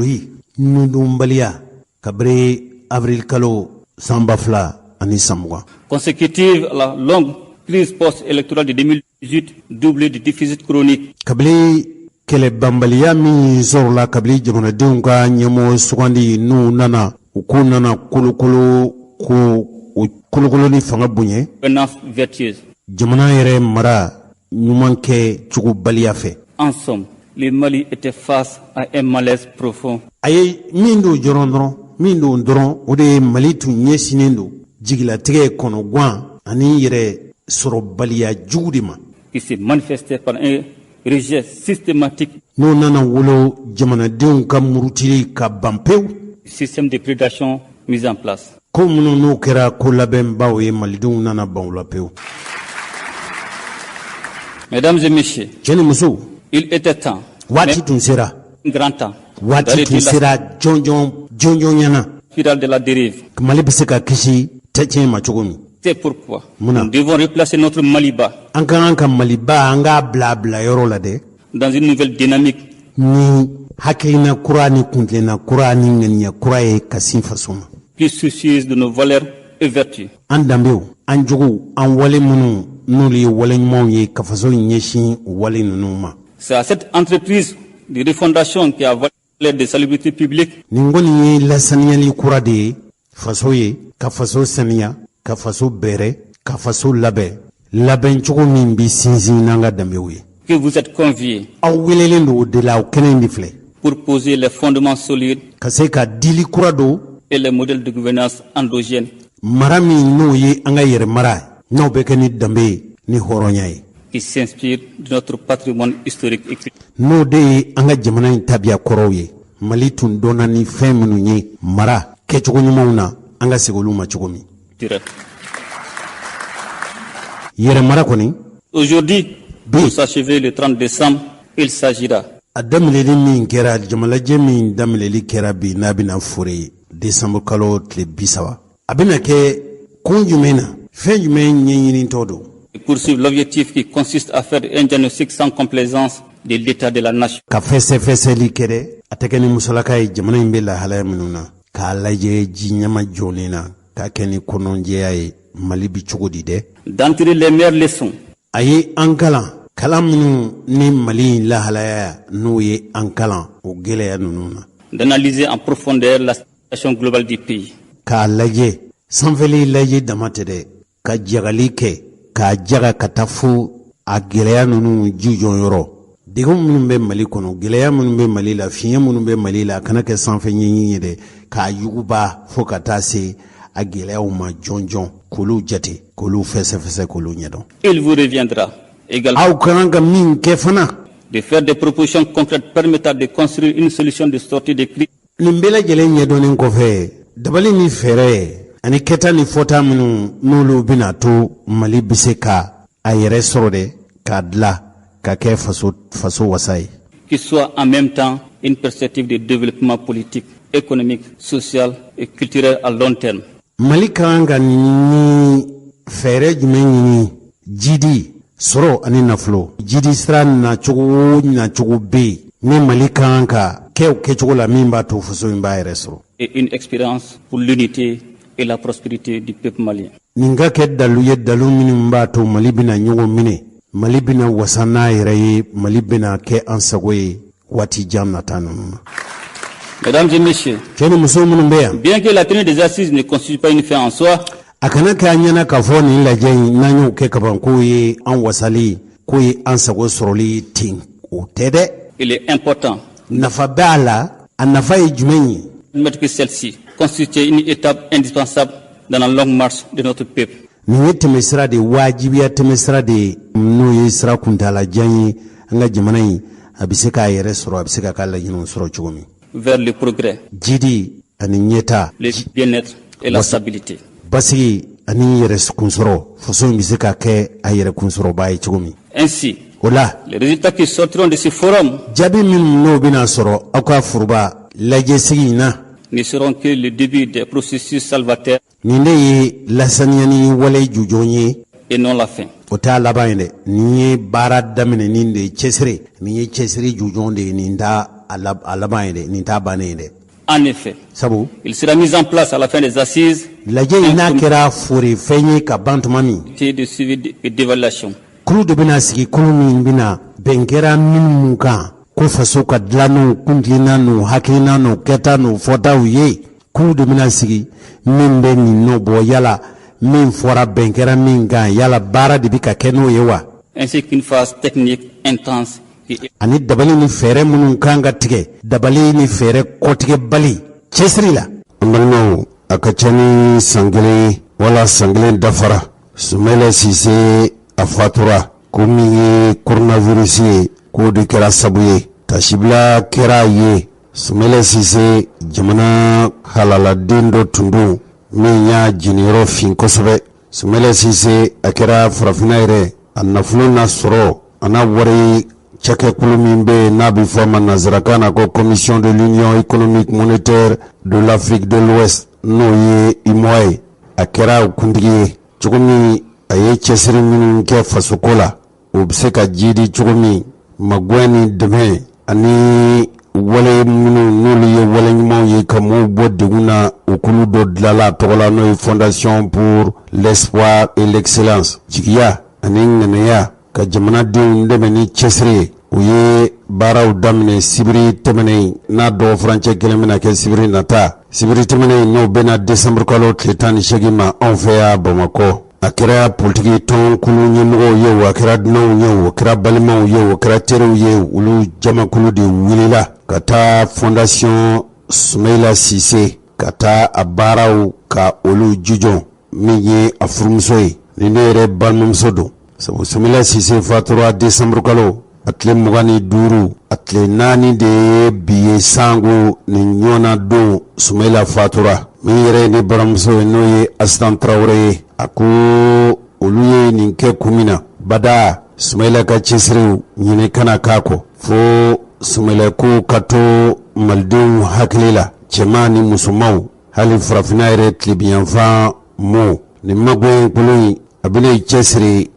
ye nudonbaliya kabiri avril kalo san 2020. Consécutive à la longue crise post-électorale de 2018 doublée de déficit chronique. Kabili kɛlɛbanbaliya min sɔrɔla kabili jamanadenw ka ɲɛmɔgɔ sugandi n'u nana u ko nana kolokolo ko o kolokolo ni fanga bonya. Gouvernance vertueuse. Jamana yɛrɛ mara ɲuman kɛ cogo baliya fɛ. En somme, le Mali était face à un malaise profond. A ye min don dɔrɔn o de ye Mali tun ɲɛsinnen don jigilatigɛ kɔnɔguwan ani yɛrɛ sɔrɔbaliya jugu de ma. Qui s'est manifesté par un rejet systématique. N'o nana wolo jamanadenw ka murutili ka ban pewu. Système de prédation mis en place. Ko minnu n'o kɛra ko labɛnbaw ye malidenw nana ban o la pewu. Mesdames et messieurs, cɛ ni muso, il était temps. waati tun sera. Grand temps. Waati tun sera jɔnjɔn ɲɛna. Spirale de la dérive. Mali bɛ se ka kisi tɛtiɲɛ ma cogo min. C'est pourquoi nous devons replacer notre Maliba an ka kan ka Maliba an k'a bila yɔrɔ la dɛ. Dans une nouvelle dynamique. Ni hakilina kura ni kuntilenna kura ni ŋaniya kura ye ka sin faso ma. Plus soucieuse de nos valeurs et vertus. An danbew an jogow an wale minnu n'olu ye wale ɲumanw ye ka faso ɲɛsin wale ninnu ma. C'est à cette entreprise de refondation qui a valeur de salubrité publique. Nin kɔni ye lasaniyali kura de ye faso ye ka faso saniya ka faso bɛrɛ ka faso labɛn cogo min bi sinsin n'an ka danbew ye. Que vous êtes conviés. Aw welelen do o de la o kɛnɛ in de filɛ. Pour poser les fondements solides. Ka se ka dili kura do. Et les modèles de gouvernance endogène. Mara min n'o ye an ka yɛrɛ mara n'aw bɛ kɛ ni danbe ye ni hɔrɔnya ye. Qui s'inspire de notre patrimoine historique et culturel. N'o de ye an ka jamana in tabiya kɔrɔw ye. Mali tun dɔnna ni fɛn minnu ye mara kɛcogo ɲumanw na an ka segin olu ma cogo min. Yɛrɛ mara kɔni. Aujourd'hui, pour s'achever le 30 décembre, il s'agira. A daminɛli min kɛra jamalajɛ min daminɛli kɛra bi n'a bɛna fore décembre kalo tile 30. A bɛna kɛ kun jumɛn na fɛn jumɛn ɲɛɲinitɔ don et poursuivre l'objectif qui consiste à faire un diagnostic sans complaisance de l'état de la nation. Ka fɛsɛfɛsɛli kɛ dɛ a tɛ kɛ ni musalaka ye jamana in bɛ lahalaya minnu na k'a lajɛ ji ɲɛma jɔlen na k'a kɛ ni kɔnɔjɛya ye Mali bi cogo di dɛ. D'en tirer les meilleures leçons. A ye an kalan minnu ni Mali lahalaya n'o ye an kalan o gɛlɛya ninnu na. D'analyser en profondeur la situation globale du pays. K'a lajɛ sanfɛli lajɛ dama tɛ dɛ ka jagali kɛ k'a jaga ka taa fo a gɛlɛya ninnu jijɔn yɔrɔ. Degun minnu bɛ Mali kɔnɔ gɛlɛya minnu bɛ Mali la fiɲɛ minnu bɛ Mali la a kana kɛ sanfɛ ɲɛɲini ye dɛ k'a yuguba fo ka taa se a gɛlɛyaw ma jɔnjɔn k'olu jate k'olu fɛsɛfɛsɛ k'olu ɲɛdɔn. Il vous reviendra également Aw kan ka min kɛ fana de faire des propositions concrètes permettant de construire une solution de sortie de crise. nin bɛɛ lajɛlen ɲɛdɔnnen kɔfɛ dabali ni fɛɛrɛ ani kɛta ni fɔta minnu n'olu bɛna to Mali bɛ se ka a yɛrɛ sɔrɔ dɛ k'a dilan ka kɛ faso wasa ye. Qui soit en même temps une perspective de développement politique, économique, social et culturel à long terme. Mali kan ka ni fɛɛrɛ jumɛn ɲini jidi sɔrɔ ani nafolo jidi sira nacogo bɛ yen ni Mali kan ka kɛcogo la min b'a to faso in b'a yɛrɛ sɔrɔ. Et une expérience pour l'unité et la prospérité du peuple malien. Nin ka kɛ dalu ye dalu minnu b'a to Mali bɛna ɲɔgɔn minɛ Mali bɛna wasa n'a yɛrɛ ye Mali bɛna kɛ an sago ye waati jan nata ninnu na. Mesdames et messieurs, cɛ ni muso minnu bɛ yan bien que la tenue des assises ne constitue pas une fin en soi, a kana kɛ an ɲɛna k'a fɔ nin lajɛ in n'an y'o kɛ kaban k'o ye an wasali k'o ye an sago sɔrɔli ten o tɛ dɛ. il est important nafa bɛ a la a nafa ye jumɛn ye. d'admettre que celle-ci constitue une étape indispensable dans la longue marche de notre peuple. nin ye tɛmɛsira de wajibiya tɛmɛsira de n'o ye sira kuntalajan ye an ka jamana in a bɛ se k'a yɛrɛ sɔrɔ a bɛ se k'a ka laɲiniw sɔrɔ cogo min. vers le progrès, jidi ani ɲɛta le bien-être et la stabilité. basigi ani yɛrɛ kunsɔrɔ faso in bɛ se ka kɛ a yɛrɛ kunsɔrɔba ye cogo min. Ainsi, o la les résultats qui sortiront de ce forum jaabi minnu n'o bɛna sɔrɔ aw ka foroba lajɛsigi in na ne seront que le début des processus salvateurs nin de ye lasaniyani wale jujɔn ye et non la fin. o t'a laban ye dɛ nin ye baara daminɛnin de ye cɛsiri nin ye cɛsiri jujɔn de ye nin t'a a laban ye dɛ nin t'a bannen ye dɛ. En effet, sabu il sera mis en place à la fin des assises lajɛ in n'a kɛra fori fɛn ye ka ban tuma min de suivi et d'évaluation. kulu de bɛna sigi kulu min bɛna bɛn kɛra minnu kan ko faso ka dilan n'u kuntilenna n'u hakilina n'u kɛta n'u fɔtaw ye kulu de bɛna sigi min bɛ nin nɔ bɔ yala min fɔra bɛn kɛra min kan yala baara de bɛ ka kɛ n'o ye wa. Ainsi qu'une phase technique intense ani dabali ni fɛɛrɛ minnu kan ka tigɛ dabali ni fɛɛrɛ kɔtigɛbali cɛsiri la. an balimaw a ka ca ni san kelen ye wala san kelen dafara Soumaïla Cissé a fatura ko min ye coronavirus ye k'o de kɛra sabu ye tasibila kɛra a ye Soumaïla Cissé jamana halaladen dɔ tun don min y'a jiniyɔrɔ fin kosɛbɛ. Soumaïla Cissé a kɛra farafinna yɛrɛ a nafolo n'a sɔrɔ a n'a wari cakɛkulu min bɛ n'a bɛ fɔ a ma nanzarakan na ko commission de l'union économique monétaire de l'Afrique de l'Ouest n'o ye UEMOA ye a kɛra kuntigi ye cogo min a ye cɛsiri minnu kɛ fasoko la o bɛ se ka jidi cogo min magoya ni dɛmɛ ani wale minnu n'olu ye wale ɲumanw ye ka mɔɔw bɔ degun na o kulu dɔ dilanla a tɔgɔ la n'o ye fondation pour l'espoir et l'excellence jigiya ani ŋaniya ka jamanadenw dɛmɛ ni cɛsiri ye o ye baaraw daminɛ sibiri tɛmɛnen n'a dɔgɔ furancɛ kelen bɛna kɛ sibiri nata sibiri tɛmɛnen n'o bɛna desanburu kalo tile 18 ma anw fɛ yan Bamakɔ a kɛra politiki tɔnkulu ɲɛmɔgɔw ye o a kɛra dunanw ye o kɛra balimaw ye o kɛra teriw ye olu jamakulu de wulila ka taa fondation Soumaïla Cissé ka taa a baaraw ka olu jujɔn min ye a furumuso ye ni ne yɛrɛ balimamuso don sabu Soumaïla Cissé fatura desanburu kalo a tile 25 a tile 4 de ye bi ye sango ni ɲɔgɔnna don Soumaïla fatura min yɛrɛ ye ne baramuso ye n'o ye Asitan Traoré ye a ko olu ye nin kɛ kun min na bada Soumaïla ka cɛsiriw ɲinɛ kana k'a kɔ fo Soumaïla ko ka to malidenw hakili la cɛman ni musomanw hali farafinna yɛrɛ tilebiyanfan mo ni magwe kulu abine chesri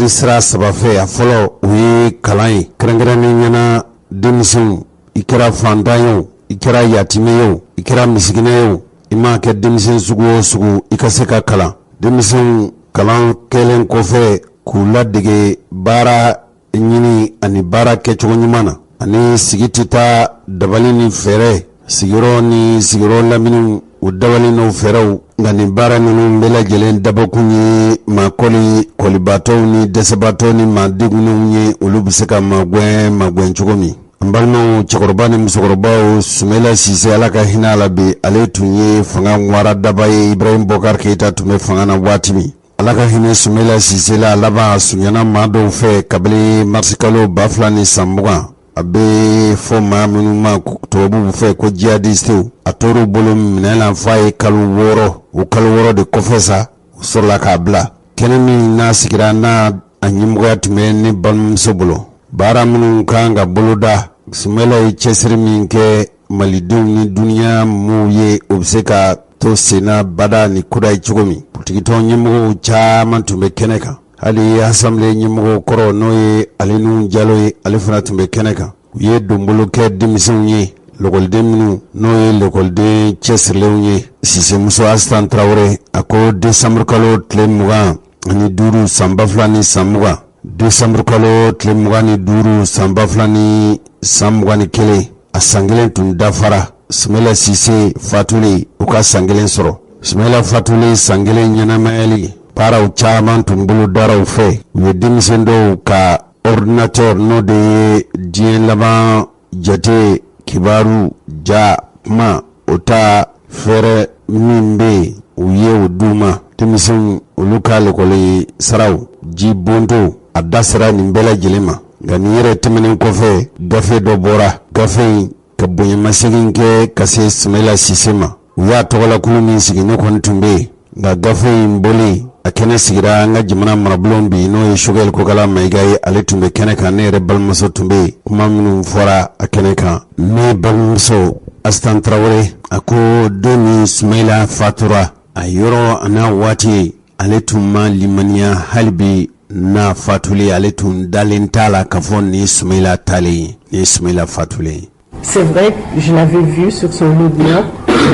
sira sabafe a fɔlɔ o ye kalan ye kɛrɛnkɛrɛnnen ɲɛna denmisɛnw i kɛra fantan ye o i kɛra yatimɛ ye o i kɛra misiginɛ ye o i m'a kɛ denmisɛn sugu o sugu i ka se ka kalan denmisɛnw kalan kɛlen kɔfɛ k'u ladege baara ɲini ani baara kɛcogo ɲuman na ani sigi tɛ taa dabali ni fɛɛrɛ sigiyɔrɔ ni sigiyɔrɔ lamini o dabali n'o fɛɛrɛw nka nin baara ninnu bɛɛ lajɛlen dabɔkun ye maakɔli kɔlibaatɔw ni dɛsɛbaatɔw ni maadegunenw ye olu bɛ se ka magwɛn cogo min an balimaw cɛkɔrɔba ni musokɔrɔbaw Sumaila Sise ala ka hinɛ a la bi ale tun ye fanga ŋwara daba ye Ibrahim Bokar Keita tun bɛ fanga na waati min ala ka hinɛ Sumaila Sise la laban a sunyana maa dɔw fɛ kabini marisi kalo 2020 a bɛ fɔ maa minnu ma tubabuw fɛ ko jihadistew a tor'u bolo minɛ la f'a ye kalo 6 o kalo 6 de kɔfɛ sa o sɔrɔla k'a bila kɛnɛ min n'a sigira n'a a ɲɛmɔgɔya tun bɛ ne balimamuso bolo baara minnu kan ka boloda Sumaila ye cɛsiri min kɛ malidenw ni duniya mɔɔw ye o bɛ se ka to senna bada ni koda ye cogo min politigitɔn ɲɛmɔgɔw caman tun bɛ kɛnɛ kan hali assemblée ɲɛmɔgɔ kɔrɔ n'o ye Alinu Jalo ye ale fana tun bɛ kɛnɛ kan u ye donbolo kɛ denmisɛnw ye lɔkɔliden minnu n'o ye lɔkɔliden cɛsirilenw ye Sisemuso Astan Traoré a ko décembre kalo tile 25 san 2020 décembre kalo tile 25 san 2021 a san kelen tun dafara Sumaila Sise fatuli u ka san kelen sɔrɔ Sumaila fatuli san kelen ɲɛnamayali baaraw caman tun bolo daraw fɛ u ye denmisɛn dɔw ka ordinateur n'o de ye diɲɛ laban jate kibaru ja kuma o ta fɛrɛ min bɛ u ye o d'u ma denmisɛnw olu ka lekɔli saraw ji bonto a da sera nin bɛɛ lajɛlen ma nka nin yɛrɛ tɛmɛnen kɔfɛ gafe dɔ bɔra gafe in ka bonyamasegin kɛ ka se Sumaila Sise ma u y'a tɔgɔlakulu min sigi ne kɔni tun bɛ yen nka gafe in bɔlen a kɛnɛ sigira an ka jamana marabulon bi n'o ye Choguel Kokala Mayiga ye ale tun bɛ kɛnɛ kan ne yɛrɛ balimamuso tun bɛ yen kuma minnu fɔra a kɛnɛ kan ne balimamuso Astan Traoré a ko don min Sumaila fatura a yɔrɔ a n'a waati ale tun ma limaniya hali bi n'a fatuli ale tun dalen t'a la k'a fɔ nin Sumaila talen ye nin Sumaila fatulen. C'est vrai, je l'avais vu sur son lit de mort.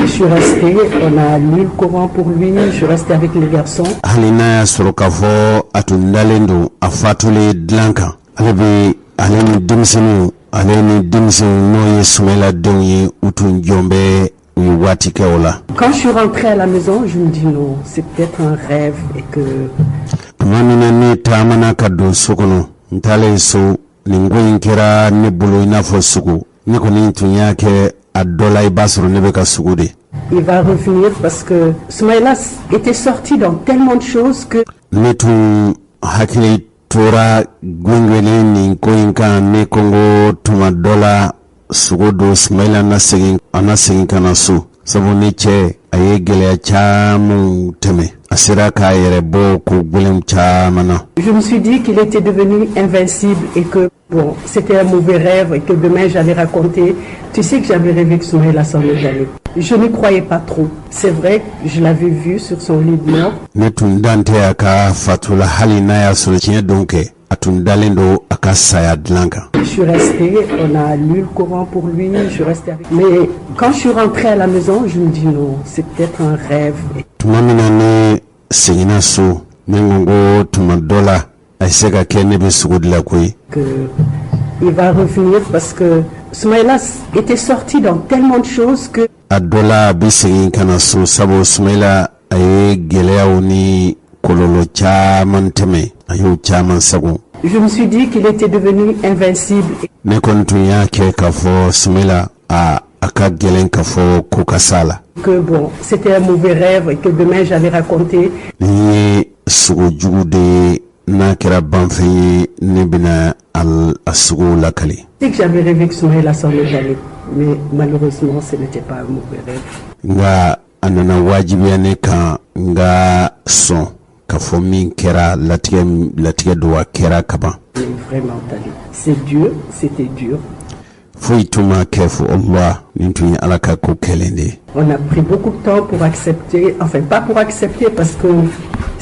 Je suis restée, on a lu le Coran pour lui, je suis restée avec les garçons. Hali n'a y'a sɔrɔ k'a fɔ a tun dalen don a fatulen dilan kan ale bɛ ale ni denmisɛnninw n'o ye Sumaila denw ye u tun jɔn bɛ u ye waati kɛ o la. Quand je suis rentrée à la maison, je me dis non, c'est peut-être un rêve et que. Tuma min na ne taamana ka don so kɔnɔ n taalen so nin ko in kɛra ne bolo i n'a fɔ sugu ne kɔni tun y'a kɛ a dɔ la i b'a sɔrɔ ne bɛ ka sugu de. Il va revenir parce que Sumaila était sorti dans tellement de choses que. Ne tun hakili tora gwengwelen nin ko in kan ne kɔngo tuma dɔ la sugu don Sumaila na segin ka na so sabu ne cɛ a ye gɛlɛya caman tɛmɛ a sera k'a yɛrɛ bɔ ko gwɛlɛn caman na. Je me suis dit qu'il était devenu invincible et que bon, c'était un mauvais rêve et que demain j'allais raconter. Tu sais que j'avais rêvé que Sumaila s'en allait. Je n'y croyais pas trop. C'est vrai, je l'avais vu sur son lit de mort. Ne tun dante a ka fatula hali n'a y'a sɔrɔ tiɲɛ don kɛ a tun dalen don a ka saya dilan kan. Je suis restée, on a lu le Coran pour lui, je suis restée avec. Mais quand je suis rentrée à la maison, je me dis non, c'est peut-être un rêve. Tuma min na ne seginna so ne ko ko tuma dɔ la a se ka kɛ ne bɛ sugu de la koyi. Il va revenir parce que Sumaila était sorti dans tellement de choses que. A dɔ la a bɛ segin ka na so sabu Sumaila a ye gɛlɛyaw ni kɔlɔlɔ caman tɛmɛ a y'o caman sago. Je me suis dit qu'il était devenu invincible. Ne kɔni tun y'a kɛ k'a fɔ Sumaila a ka gɛlɛn k'a fɔ ko ka s'a la. Que bon, c'était un mauvais rêve et que demain j'allais raconter. Nin ye sogo jugu de ye n'a kɛra banfɛn ye ne bɛna a sogow lakali. C'est que j'avais rêvé que Sumaila s'en allait, mais malheureusement ce n'était pas un mauvais rêve. Nga a nana wajibiya ne kan nga sɔn k'a fɔ min kɛra latigɛ do a kɛra kaban. Vraiment Tali, c'est dur, c'était dur. Foyi tun ma kɛ fo Allah nin tun ye Ala ka ko kɛlen de ye. On a pris beaucoup de temps pour accepter, enfin pas pour accepter parce que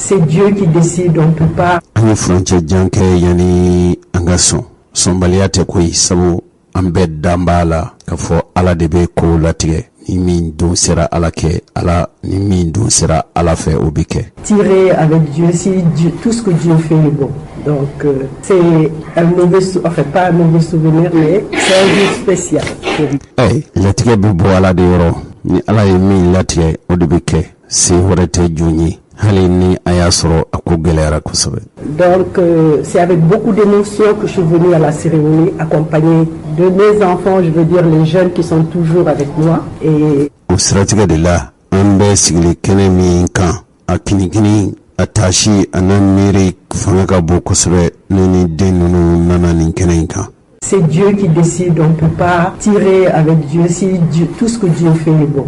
C'est Dieu qui décide, on ne peut pas. Ani frontière janke yani angason sombaliya tɛ koyi sabu an bɛɛ dan b'a la k'a fɔ ala de bɛ kow latigɛ ni min don sera ala kɛ ala ni min don sera ala fɛ o bi kɛ. Tirer avec Dieu, si Dieu, tout ce que Dieu fait est bon. Donc c'est un mauvais, enfin pas un mauvais souvenir, mais c'est un jour spécial. Latigɛ bɛ bɔ ala de yɔrɔ ni ala ye min latigɛ o de bɛ kɛ se wɛrɛ tɛ jɔn ye. Donc c'est avec beaucoup d'émotion que je suis venue à la cérémonie accompagnée de mes enfants, je veux dire les jeunes qui sont toujours avec moi. Et au siratigɛ de la an bɛ sigili kɛnɛ min kan a kinikini a taasi a n'a miiri fanga ka bon kosɛbɛ ne ni den ninnu nana nin kɛnɛ in kan. C'est Dieu qui décide, on ne peut pas tirer avec Dieu si Dieu, tout ce que Dieu fait est bon.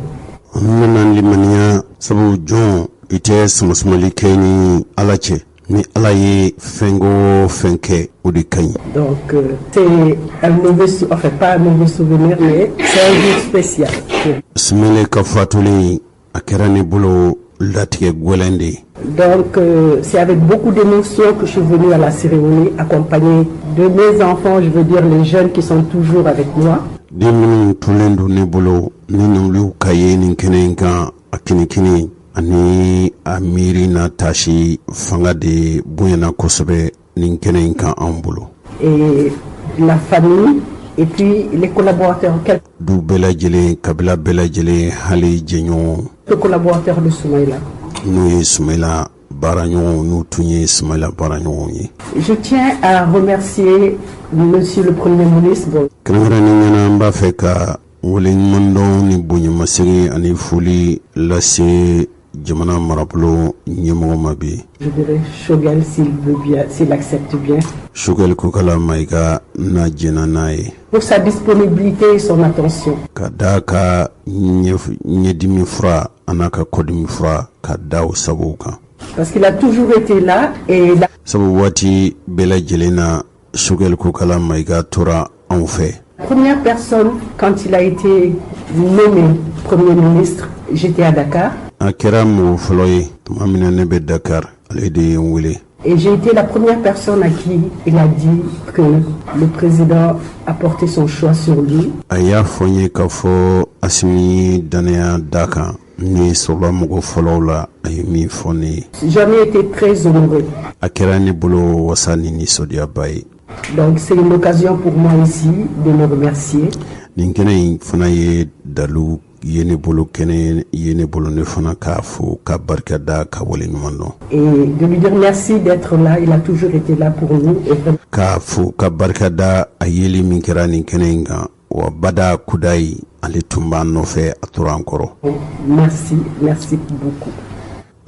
An nana limaniya sabu jɔn i tɛ sumasumali kɛ ni ala cɛ ni ala ye fɛn o fɛn kɛ o de ka ɲi. Donc c'est un mauvais, enfin pas un mauvais souvenir, mais c'est un jour spécial. Sumele ka fatulen a kɛra ne bolo latigɛ gwɛlɛn de ye. Donc c'est avec beaucoup d'émotion que je suis venue à la cérémonie accompagnée de mes enfants, je veux dire les jeunes qui sont toujours avec moi. Den minnu tulen don ne bolo ni n'olu ka ye nin kɛnɛ in kan a kinikini ani a miiri na taasi fanga de bonyana kosɛbɛ nin kɛnɛ in kan an bolo. Et la famille et puis les collaborateurs. Du bɛɛ lajɛlen kabila bɛɛ lajɛlen hali jɛɲɔgɔn. Les collaborateurs de Soumaïla. N'o ye Soumaïla baaraɲɔgɔnw n'u tun ye Soumaïla baaraɲɔgɔnw ye. Je tiens à remercier Monsieur le Premier ministre. Kɛrɛnkɛrɛnnen ɲɛna n b'a fɛ ka waleɲuman dɔn ni bonyamasegin ani foli lase jamana marabolo ɲɛmɔgɔ ma bi. Je dirais Choguel s'il veut bien, s'il accepte bien. Choguel Kokala Maïga na jɛna n'a ye. Pour sa disponibilité et son attention. Ka da ka ɲɛdimi fura a n'a ka kɔdimi fura ka da o sababu kan. Parce qu'il a toujours été là et là. Sabu waati bɛɛ lajɛlen na Choguel Kokala Maïga tora anw fɛ. Première personne, quand il a été nommé Premier ministre, j'étais à Dakar. A kɛra mɔgɔ fɔlɔ ye tuma min na ne bɛ Dakar ale de ye n wele. Et j'ai été la première personne à qui il a dit que le président a porté son choix sur lui. A y'a fɔ n ye k'a fɔ Asimi danaya da kan ne sɔrɔla mɔgɔ fɔlɔw la a ye min fɔ ne ye. J'en ai été très honoré. A kɛra ne bolo wasa ni nisɔndiyaba ye. Donc c'est une occasion pour moi ici de le remercier. Nin kɛnɛ in fana ye dalu ye ne bolo kɛnɛ ye ne bolo ne fana k'a fo ka barika da ka wale ɲuman dɔn. Et de lui dire merci d'être là, il a toujours été là pour nous. K'a fo ka barika da a yeli min kɛra nin kɛnɛ in kan wa bada kudayi ale tun b'a nɔfɛ a tora an kɔrɔ. Merci, merci beaucoup.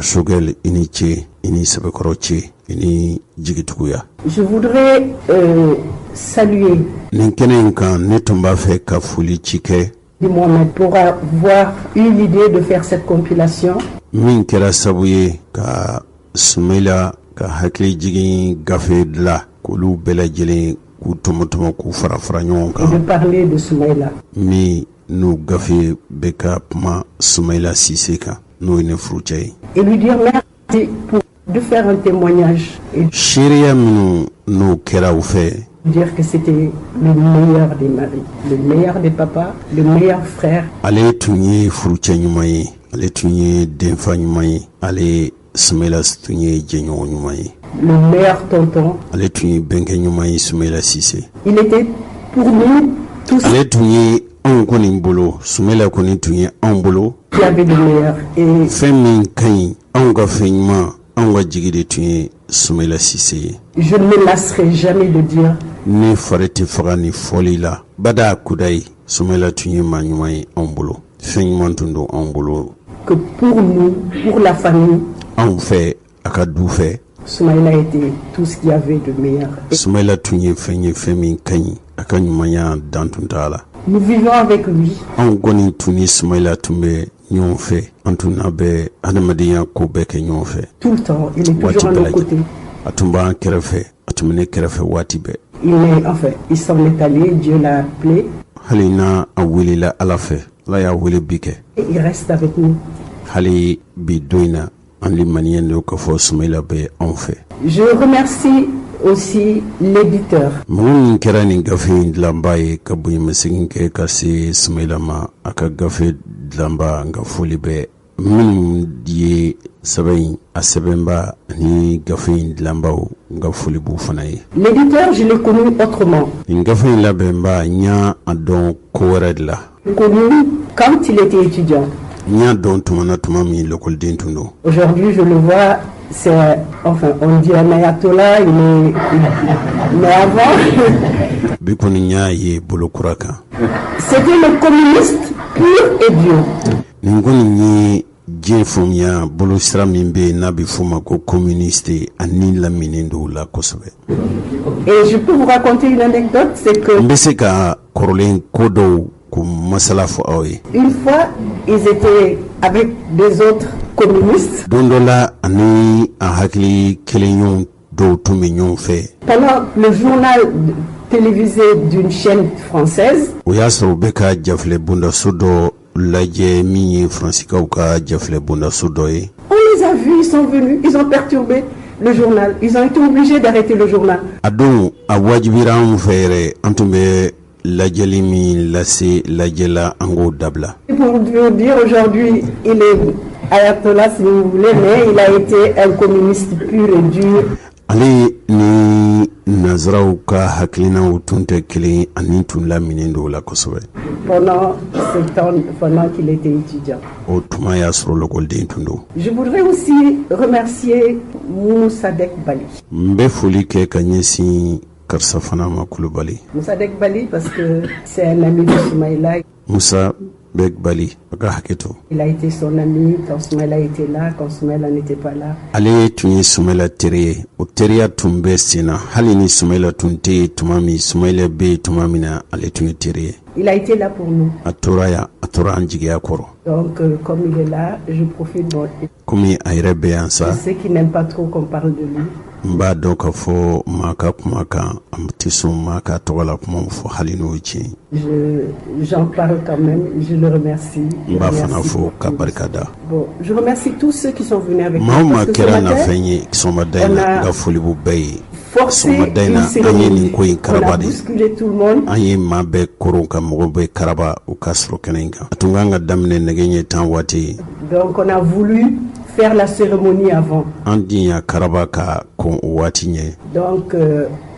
Choguel i ni ce i ni sɛbɛkɔrɔ ce i ni jigituguya. Je voudrais saluer. Nin kɛnɛ in kan ne tun b'a fɛ ka foli ci kɛ. Moi-même pour avoir eu l'idée de faire cette compilation. Min kɛra sabu ye ka Soumaïla ka hakili jigin gafe dilan k'olu bɛɛ lajɛlen k'u tɔmɔtɔmɔ k'u fara fara ɲɔgɔn kan. Et de parler de Soumaïla. Min n'u gafe bɛ ka kuma Soumaïla Cissé kan n'o ye ne furucɛ ye. Et lui dire merci pour de faire un témoignage. Et seereya minnu n'o kɛra u fɛ. Dire que c'était le meilleur des maris, le meilleur des papas, le meilleur frère. Ale tun ye furucɛ ɲuman ye, ale tun ye denfa ɲuman ye, ale Soumaïla tun ye jɛɲɔgɔn ɲuman ye. Le meilleur tonton. Ale tun ye bɛnkɛ ɲuman ye Soumaïla Cissé. Il était pour nous tous. Ale tun ye anw kɔni bolo, Soumaïla kɔni tun ye anw bolo. Il y avait le meilleur. Et fɛn min ka ɲi anw ka fɛn ɲuman anw ka jigi de tun ye Soumaïla Cissé ye. Je ne me lasserai jamais de dire. Ne fari tɛ faga ni fɔli la bada kudayi Soumaïla tun ye maa ɲuman ye anw bolo fɛn ɲuman tun don anw bolo. Que pour nous, pour la famille. Anw fɛ a ka du fɛ. Soumaïla était tout ce qu'il y avait de meilleur. Soumaïla tun ye fɛn min ka ɲi a ka ɲumanya dan tun t'a la. Nous vivons avec lui. Anw kɔni tun ni Soumaïla tun bɛ ɲɔgɔn fɛ an tun n'a bɛ adamadenya ko bɛɛ kɛ ɲɔgɔn fɛ. Tout le temps, il est toujours à nos côtés. A tun b'an kɛrɛfɛ a tun bɛ ne kɛrɛfɛ waati bɛɛ. Il s'en est allé, Dieu l'a appelé. Hali n'a a welela Ala fɛ, Ala y'a wele bi kɛ. Et il reste avec nous. Hali bi don in na an limaniyɛn de k'a fɔ Soumaïla bɛ anw fɛ. Je remercie aussi l'éditeur. Mɔgɔ min kɛra nin gafe in dilanba ye ka bonyamasegin kɛ ka se Soumaïla ma a ka gafe dilanba nka foli bɛ minnu ye sɛbɛn in a sɛbɛnba ani gafe in dilanbaw nka foli b'u fana ye. L'éditeur, je l'ai connu autrement. Nin gafe in labɛnba n y'a dɔn ko wɛrɛ de la. Connu quand il était étudiant. N y'a dɔn tuma min l'écoleden tun don. Aujourd'hui, je le vois, c'est, enfin, on dit un ayatollah, mais avant... Bi kɔni n y'a ye bolo kura kan. C'était le communiste pur et dur. Nin kɔni ye diɲɛ faamuya bolo sira min bɛ yen n'a bɛ f'o ma ko communiste ani laminen don la kosɛbɛ. Et je peux vous raconter une anecdote, c'est que... N bɛ se ka kɔrɔlen ko dɔw ko masala fɔ aw ye. Une fois, ils étaient avec des autres communistes. Don dɔ la ani a hakili kelenɲɔgɔn dɔw tun bɛ ɲɔgɔn fɛ. Pendant le journal télévisé d'une chaîne française. O y'a sɔrɔ u bɛ ka jafilɛ bondaso dɔ lajɛ min ye Fransikaw ka jafilɛ bondaso dɔ ye. On les a vus, ils sont venus, ils ont perturbé le journal. Ils ont été obligés d'arrêter le journal. A don a wajibira anw fɛ yɛrɛ an tun bɛ lajɛli min lase lajɛla an k'o dabila. Pour vous dire, aujourd'hui, il est ayatollah si vous voulez, mais il a été un communiste pur et dur. Ale ni nazaraw ka hakilinaw tun tɛ kelen ani tun laminen don la kosɛbɛ. Pendant ce temps, pendant qu'il était étudiant. O tuma y'a sɔrɔ l'écoleden tun don. Je voudrais aussi remercier Moussadek Bali. N bɛ foli kɛ ka ɲɛsin Karisa fana ma Kulubali. Moussadek Bali parce que c'est un ami de Soumaïla. Moussa Bek Bali, a ka hakɛto. Il a été son ami quand Soumaïla était là, quand Soumaïla n'était pas là. Ale tun ye Soumaïla teri ye. O teriya tun bɛ sen na hali ni Soumaïla tun tɛ yen tuma min Soumaïla bɛ yen tuma min na ale tun ye teri ye. Il a été là pour nous. A tora yan a tora an jigiya kɔrɔ. Donc comme il est là, je profite de... Komi a yɛrɛ bɛ yan sa. Je sais qu'il n'aime pas trop qu'on parle de lui. N b'a dɔn k'a fɔ maa ka kuma kan a tɛ sɔn maa ka tɔgɔ la kuma fɔ hali n'o ye tiɲɛ. J'en parle quand même, je le remercie. N b'a fana fɔ ka barika da. Bon, je remercie tous ceux qui sont venus avec maa o moi. maa kɛra nafɛn ye sɔgɔmada in na n ka foli b'u bɛɛ ye. Forcé une cérémonie, on a bousculé tout le monde. An ye maa bɛɛ koron ka mɔgɔ bɛɛ karaba u ka sɔrɔ kɛnɛ in kan. A tun kan ka daminɛ nɛgɛ ɲɛ 10 waati. Donc on a voulu faire la cérémonie avant. An di ya karaba ka kon o waati ɲɛ. Donc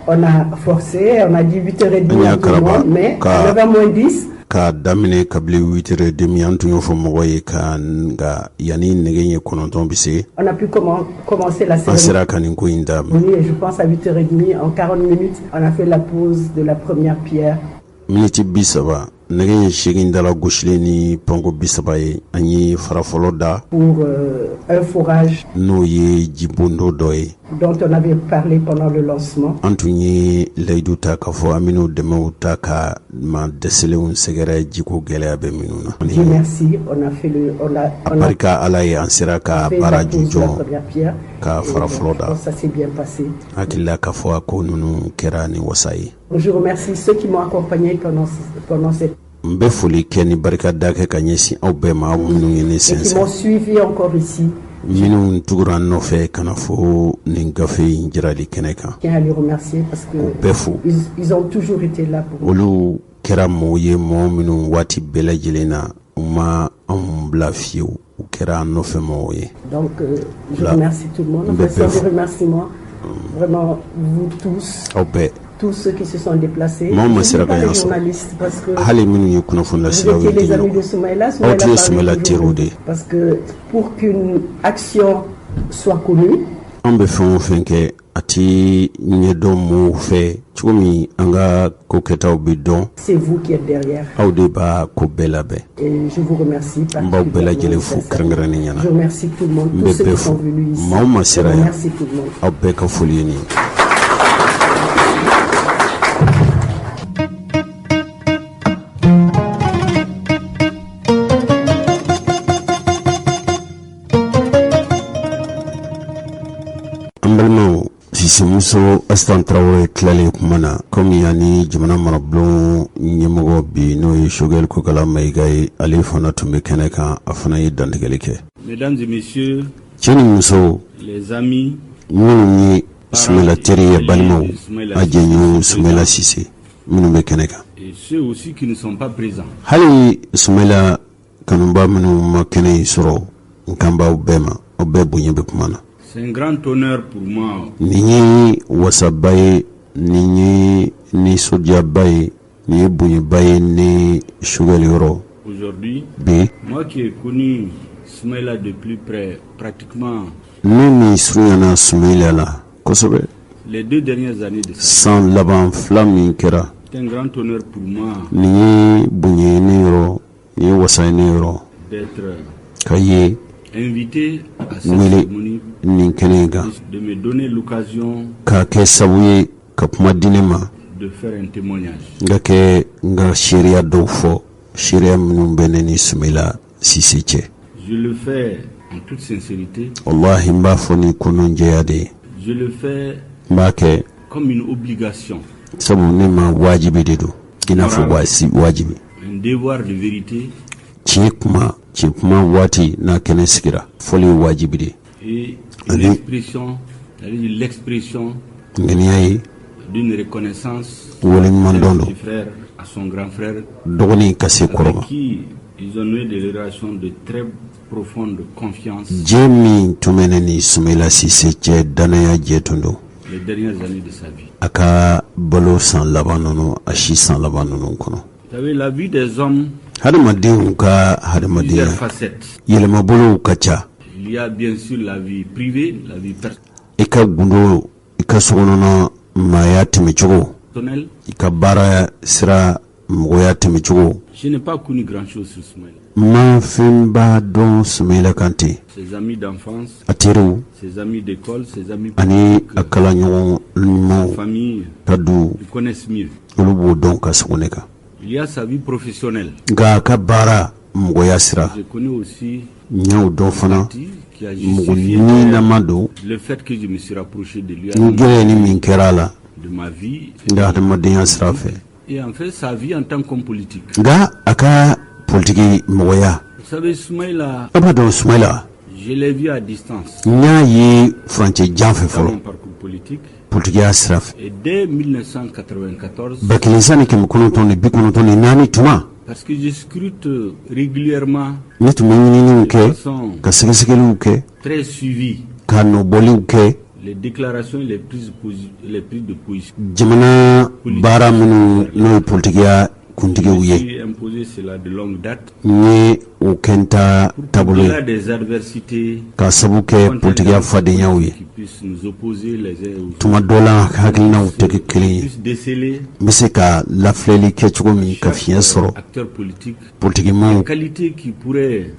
on a forcé, on a dit 8h30 à tout le monde, mais à 9h moins 10. Ka daminɛ kabili 8h30 an tun y'o fɔ mɔgɔ ye ka nka yanni nɛgɛ ɲɛ 9 bɛ se. On a pu commencer la cérémonie. An sera ka nin ko in daminɛ. Oui, je pense à 8h30, en 40 minutes, on a fait la pose de la première pierre. Miniti 30 nɛgɛ ɲɛ 8 dala gosilen ni pɔnko 30 ye an ye fara fɔlɔ da. Pour un forage. N'o ye jibondo dɔ ye. Dont on avait parlé pendant le lancement. An tun ye layidu ta k'a fɔ an bɛn'o dɛmɛw ta ka ma dɛsɛlenw sɛgɛrɛ jiko gɛlɛya bɛ minnu na. Dieu merci, on a fait le... barika Ala ye an sera ka baara jujɔ ka fara fɔlɔ da. Ça s'est bien passé. Hakilila k'a fɔ a ko ninnu kɛra ni wasa ye. Je remercie ceux qui m'ont accompagné pendant cette... N bɛ foli kɛ ni barika da kɛ ka ɲɛsin aw bɛɛ ma aw minnu ye ne sɛnsɛn. Et qui m'ont suivi encore ici. Minnu tugura n nɔfɛ kana fɔ nin gafe in jirali kɛnɛ kan. Je tiens à les remercier parce que bɛɛ fo. Ils ont toujours été là pour nous. Olu kɛra mɔgɔw ye mɔgɔ minnu waati bɛɛ lajɛlen na u ma anw bila fiyewu u kɛra an nɔfɛ mɔgɔw ye. Donc je remercie tout le monde. Enfin, c'est des remerciements. Vraiment vous tous. Aw bɛɛ. Tous ceux qui se sont déplacés. Maaw ma sera ka les yan sɔrɔ. journalistes parce que hali minnu ye kunnafoni lasiraw ye les amis de Soumaïla. Aw tun ye Soumaïla teriw de. Parce que pour qu'une action soit connue, an bɛ fɛn o fɛn kɛ a ti ɲɛdɔn mɔgɔw fɛ cogo min an ka ko kɛtaw bɛ dɔn. C'est vous qui êtes derrière. Aw de b'a ko bɛɛ labɛn. Et je vous remercie. N b'aw bɛɛ lajɛlen fo kɛrɛnkɛrɛnnen ɲɛna. Je remercie tout le monde. Tous ceux qui sont venus ici. Maaw ma sera yan. Merci tout le monde. Aw bɛɛ ka foli ye nin ye. Sisimuso Astan Traoré tilalen kuma na komi ani jamana marabulon ɲɛmɔgɔ bi n'o ye Choguel Kokala Mayiga ye ale fana tun bɛ kɛnɛ kan a fana ye dantigɛli kɛ. Mesdames et messieurs, cɛ ni muso les amis, minnu ye Soumaila teri ye balimaw a jɛɲɔgɔn Soumaila Cissé minnu bɛ kɛnɛ kan et ceux aussi qui ne sont pas présents. hali Soumaila kanuba minnu ma kɛnɛ in sɔrɔ n kan b'aw bɛɛ ma aw bɛɛ bonya bɛ kuma na. C'est un grand honneur pour moi nin ye wasaba ye nin ye nisɔndiyaba ye nin ye bonyaba ye ni sugɛli yɔrɔ aujourd'hui, bi moi qui ai connu Soumaila de plus près pratiquement ne ni surunyana Soumaila la kosɛbɛ les 2 dernières années de sa vie. san laban fila min kɛra C'est un grand honneur pour moi nin ye bonya ye ne yɔrɔ nin ye wasa ye ne yɔrɔ d'être ka ye invité à cette wele cérémonie, nin kɛnɛ in kan de me donner l'occasion k'a kɛ sabu ye ka kuma di ne ma de faire un témoignage. n ka kɛ n ka seereya dɔw fɔ seereya minnu bɛ ne ni Soumaila Cissé cɛ. Je le fais en toute sincérité. wallahi n b'a fɔ ni kɔnɔjɛya de ye Je le fais n b'a kɛ comme une obligation, sabu ne ma wajibi de don i n'a fɔ wajibi un devoir de vérité tiɲɛ kuma waati n'a kɛnɛ sigira fɔli ye wajibi de et Allez. l'expression, c'est-à-dire l'expression ŋaniya ye d'une reconnaissance waleɲuman d'un dɔn don petit frère à son grand frère, dɔgɔnin ka se kɔrɔ ma avec qui ils ont noué des relations de très profonde confiance jɛ min tun bɛ ne ni Soumaila Cissé cɛ danaya jɛ tun don les dernières années de sa vie. a ka balo san laban ninnu a si san laban ninnu kɔnɔ Vous savez, la vie des hommes, hadamadenw ka hadamadenya plusieurs facettes. yɛlɛmabolow ka ca Il y a bien sûr la vie privée, la vie i ka gundo i ka sokɔnɔna maaya tɛmɛcogo personnelle. i ka baara sira mɔgɔya tɛmɛcogo Je n'ai pas connu grand-chose sur Soumaila. ma fɛn b'a dɔn Soumaila kan ten Ses amis d'enfance, a teriw ses amis d'école, ses amis ani politiques, a kalanɲɔgɔn sa ɲumanw famille, ka du ils connaissent mieux. olu b'o dɔn ka sogo ne kan Il y a sa vie professionnelle. nka a ka baara mɔgɔya sira Je connais aussi n y'o dɔn fana partie qui a mɔgɔ justifié ɲinama don le fait que je me suis rapproché de lui, n gɛrɛ ni min kɛra a la de ma vie. n ka hadamadenya sira fɛ Et en fait, sa vie en tant qu'homme politique. nka a ka politiki mɔgɔya Vous savez, Soumaila, a b'a dɔn Soumaila je l'ai vu à distance n y'a ye furancɛ jan fɛ dans mon fɔlɔ parcours politique. politikiya sira fɛ Et dès 1994, ba kelen sa ni kɛmɛ kɔnɔntɔn ni bi kɔnɔntɔn ni naani tuma parce que je scrute régulièrement, ne tun bɛ ɲininiw de kɛ façon ka sɛgɛsɛgɛliw kɛ très suivie, ka nɔbɔliw kɛ les déclarations et les prises de position. jamana baara minnu n'o ye politikiya kuntigiw ye J'ai imposé cela de longue date. n ye o kɛnta taabolo Au-delà ye des adversités ka sabu kɛ politikiya fadenyaw ye qui puissent nous opposer les uns aux autres, tuma dɔ la hakilinaw tɛ kɛ kelen ye puissent déceler n bɛ se ka lafilɛli kɛ cogo min ka fiɲɛ sɔrɔ acteurs politiques, politikimaw qualité qui pourrait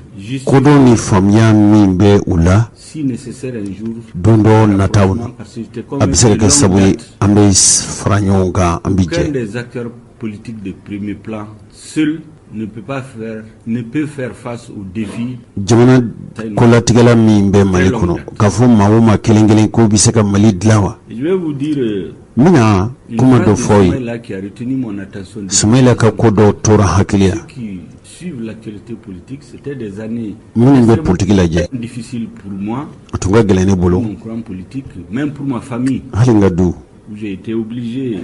kodɔn ni justifier, faamuya min bɛ u la si nécessaire un jour, don dɔ nataw na parce que j'étais a bɛ se ka convaincu kɛ de sabu longue ye date, an bɛ fara ɲɔgɔn kan an bɛ aucun jɛ des acteurs politiques de premier plan seul ne peut faire face aux défis. jamana kolatigɛla min bɛ mali kɔnɔ k'a fɔ maa o maa kelen kelen ko bɛ se ka mali dilan wa Et je vais vous dire n bɛna une kuma dɔ phrase de fɔ ye Soumaila qui a retenu mon attention. depuis Soumaila ka ko dɔ tora hakili la ceux qui suivent l'actualité politique, c'était des années minnu bɛ extrêmement politiki lajɛ difficiles pour moi, a tun ka gɛlɛn ne bolo mon courant politique, même pour ma famille, hali n ka du où j'ai été obligé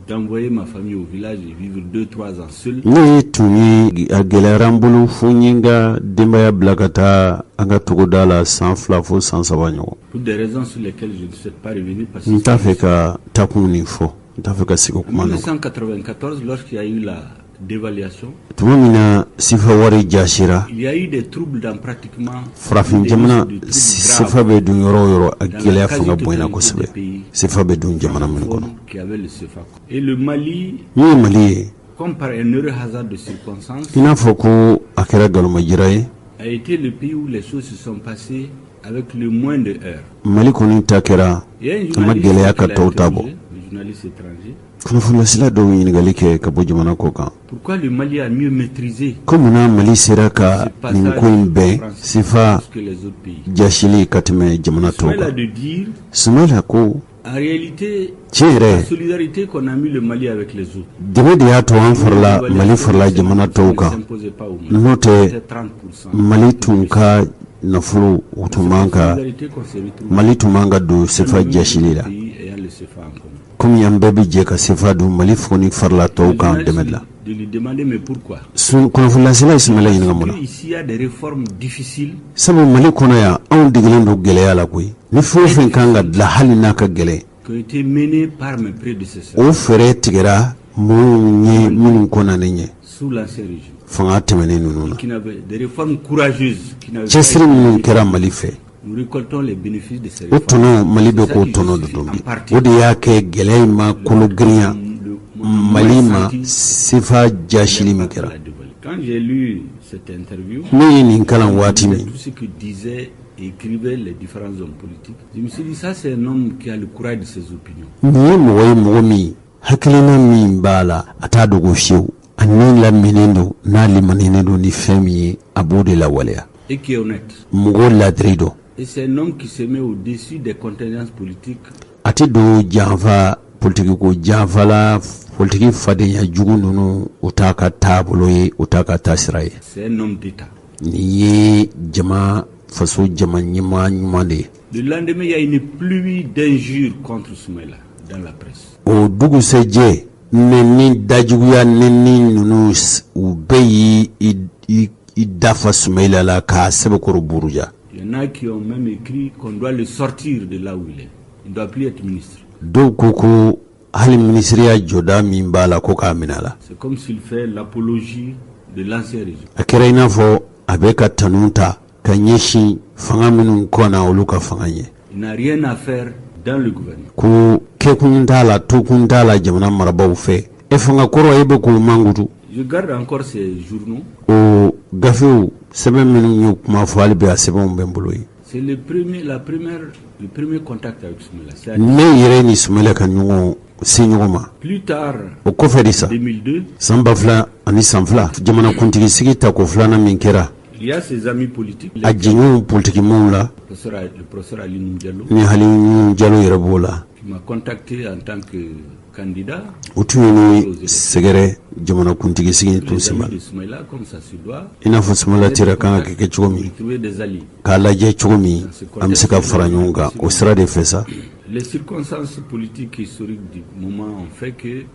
d'envoyer ma famille au village et vivre 2-3 ans seul. ne tun ye a gɛlɛyara n bolo fo n ye n ka denbaya bila ka taa an ka togoda la san 2 fo san 3 ɲɔgɔn Pour des raisons sur lesquelles je ne souhaite pas revenir parce n t'a fɛ que ka takun nin fɔ n t'a fɛ ka sigi o en kuma nɔ 1994, lorsqu'il y a eu la dévaluation, tuma min na sifa wari jasira il y a eu des troubles dans pratiquement farafin des jamana listes de troubles sifa graves bɛ dun yɔrɔ o yɔrɔ a dans la gɛlɛya fanga quasi-totalité bonyana des kosɛbɛ pays sifa bɛ dun jamana minnu kɔnɔ francophones qui avaient le CFA. Et le Mali, min ye mali ye comme par un heureux hasard de circonstances, i n'a fɔ ko a kɛra galomajira ye a été le pays où les choses se sont passées avec le moins de heurts. mali kɔni ta kɛra Il y a un a ma journaliste gɛlɛya qui ka l'a tɔw ta bɔ interrogé, le journaliste étranger, kunnafonilasila dɔw ye ɲininkali kɛ ka bɔ jamana kɔ kan pourquoi le Mali a mieux maîtrisé ko munna mali sera ce ka nin passage ko in bɛn France sifa plus que les autres pays. jasili ka tɛmɛ jamana tɔw Soumaila kan de dire, sumaila ko en réalité, tiɲɛ la yɛrɛ solidarité qu'on a mis le Mali avec les autres. dɛmɛ de y'a to an farala mali farala jamana tɔw ne kan s'imposait pas au Mali. n'o tɛ C'était 30%. mali tun ka nafolo utumanga Mali tumanga do sefa jashilila comme yambe je ka sefa do Mali foni farla to kan demela de lui demander mais pourquoi kono fulla sila ismaila yin ngamula ici il y a des réformes difficiles sabu Mali kono ya on diglen do gele ala koy ni fofen kanga la halina ka gele qui ont été menées par mes prédécesseurs o fere tigera mun kona nenye sous l'ancien régime fanga temene nununa qui n'avaient des réformes courageuses qui n'avaient chesri mun kera Mali fe nous récoltons les bénéfices de ces o réformes. tono Mali be ko tono do dombi o de yake gele ma kolo griya Mali ma sifa jashili mi kera Quand j'ai lu cette interview, ni nin kalan wati mi tout ce que disaient et écrivaient les différents hommes politiques, je me suis dit ça c'est un homme qui a le courage de ses opinions. ni mogo mi hakilina mi bala ata dogo fiu anin la minendo na limanendo ni femi abode la walea Et qui est honnête. mogo ladrido Et c'est un homme qui se met au-dessus des contingences politiques. ati do janfa politiki ko janfala politiki fadenya jugu nunu utaka tabulo ye utaka tasiraye C'est un homme d'État. ni ye jama faso jama nyima nyumande Le lendemain, il y a une pluie d'injures contre Soumaïla dans la presse. o dugu seje neni dajuguya neni nunu ubeyi i dafa Soumaïla la ka sebekoro buruja Il y en a qui ont même écrit qu'on doit le sortir de là où il est. Il ne doit plus être ministre. do koko hali ministriya joda min bala ko ka minala C'est comme s'il fait l'apologie de l'ancien régime. a kɛra i n'a fɔ a bɛ ka tanu ta ka ɲɛsin fanga minnu kɔna olu ka fanga ɲɛ Il n'a rien à faire dans le gouvernement. ko kɛkun t'a la tukun t'a la jamana marabaw fɛ e fanga kɔrɔ e bɛ k'o mankutu Je garde encore ces journaux. o gafew sɛbɛn minnu y'o kuma fɔ hali bi a sɛbɛnw bɛ n bolo ye C'est le premier contact avec Soumaïla. C'est à- ne yɛrɛ ni Soumaïla ka ɲɔgɔn se ɲɔgɔn ma Plus tard, o kɔfɛ de sa 2002, san 2002 jamana kuntigi sigi tako filanan min kɛra il y a ses amis politiques, a jɛɲɔgɔn politikimaw la le professeur Ali Diallo, ni hali jalo yɛrɛ b'o la qui m'a contacté en tant que candidat. o tun ye ni sɛgɛrɛ jamana kuntigi sigi tun Les sema amis de Soumaïla, comme ça se doit, i n'a fɔ Soumaïla tera kan ka kɛ cogo min pour trouver des alliés. k'a lajɛ cogo min an bɛ se ka fara ɲɔgɔn kan o sira de fɛ sa Les circonstances politiques et historiques du moment ont fait que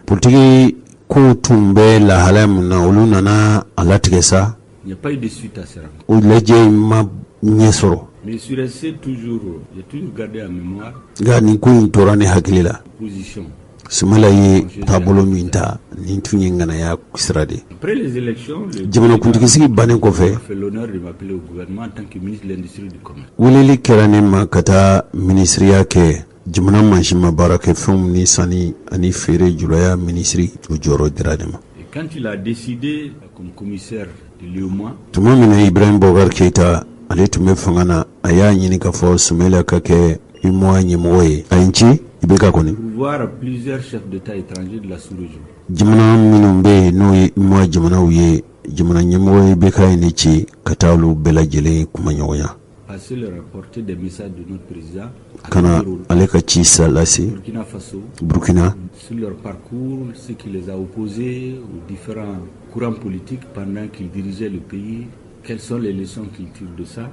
politiki kow tun bɛ lahalaya min na olu nana a latigɛ sa il n'y a pas eu de suite à ces rencontres. o lajɛ in ma ɲɛ sɔrɔ Mais je suis resté toujours, j'ai toujours gardé en mémoire nka nin ko in tora ne hakili la position. Soumaïla ye taabolo min ta nin tun ye ŋanaya sira de Après les élections, le jamana kuntigi sigi bannen kɔfɛ m'a fait l'honneur de m'appeler au gouvernement en tant que ministre de l'Industrie et du Commerce. weleli kɛra ne ma ka taa minisiriya kɛ jamana mansin ma baara kɛ fɛnw ni sanni ani feere julaya minisiri o jɔyɔrɔ dira ne ma Et quand il a décidé, comme commissaire de l'UEMOA, tuma min na Ibrahim Boubacar Keita ale tun bɛ fanga na a y'a ɲini k'a fɔ Soumaïla ka kɛ UEMOA ɲɛmɔgɔ ye a ye n ci i bɛ ka kɔni pour voir plusieurs chefs d'État étrangers de la sous-région. jamana minnu bɛ yen n'o ye UEMOA jamanaw ye jamana ɲɛmɔgɔ ye bɛ ka ye ne ci ka taa olu bɛɛ lajɛlen kuma ɲɔgɔnya Passer leur apporter des messages de notre président à kana Cameroun, ale ka ci sa lase Burkina Faso, Burkina sur leur parcours, ce qui les a opposés aux différents courants politiques pendant qu'ils dirigeaient le pays, quelles sont les leçons qu'ils tirent de ça.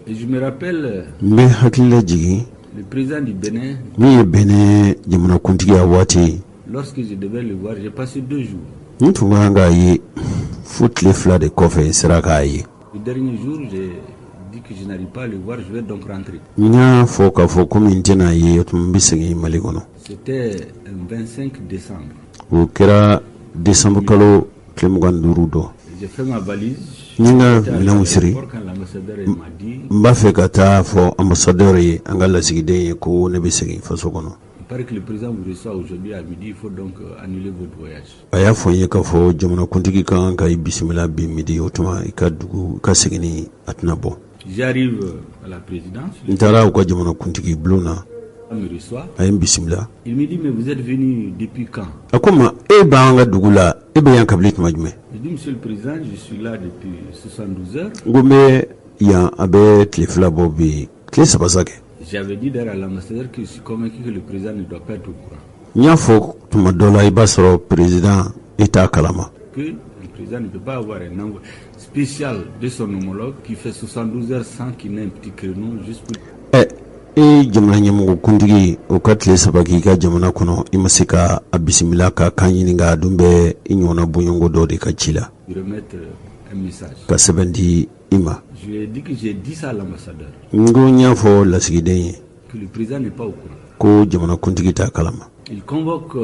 Et je me rappelle, n bɛ hakili lajigin le président du Bénin, min ye bɛnɛ jamana kuntigi a waati lorsque je devais le voir, j'ai passé 2 jours. n tun ka kan k'a ye fo tile 2 de kɔfɛ n sera k'a ye Le dernier jour, j'ai dit que je n'arrive pas à le voir, je vais donc rentrer. n y'a fɔ k'a fɔ komi n tɛna ye o tun bɛ segin Mali kɔnɔ C'était un 25 décembre. o kɛra desanburu kalo tile 25 dɔ J'ai fait ma valise. n ye n ka J'étais à minɛnw siri l'aéroport quand l'ambassadeur il m'a dit, n b'a fɛ ka taa fɔ ambasadɛr ye an ka lasigiden ye ko ne bɛ segin faso kɔnɔ il paraît que le président vous reçoit aujourd'hui à midi, il faut donc annuler votre voyage. a y'a fɔ n ye k'a fɔ jamana kuntigi ka kan ka i bisimila bi midi o tuma i ka dugu i ka segini a tɛna bɔ J'arrive à la présidence, n taara u ka jamana kuntigi bulon na il me reçoit. a ye n bisimila Il me dit, mais vous êtes venu depuis quand? a ko n ma e b'an ka dugu la e bɛ yan kabili tuma jumɛn Je dis, monsieur le président, je suis là depuis 72 heures. n ko n bɛ yan a bɛ tile 2 bɔ bi tile 3 sa kɛ J'avais dit d'ailleurs à l'ambassadeur que je suis convaincu que le président ne doit pas être au courant. n y'a fɔ tuma dɔ la i b'a sɔrɔ peresidan i t'a kalama Que le président ne peut pas avoir un envoi spécial de son homologue qui fait 72 heures sans qu'il n'ait un petit créneau juste pour... jamana ɲɛmɔgɔ kuntigi o ka tile saba k'i ka jamana kɔnɔ i ma se ka a bisimila ka kan ɲini ka dun bɛ i ɲɔgɔnna boɲɔgɔn dɔ de ka ci la remettre un message ka sɛbɛn di i ma. Je lui ai dit que j'ai dit ça à l'ambassadeur n ko n y'a fɔ lasigiden ye que le président n'est pas au courant. ko jamana kuntigi t'a kalama. Il convoque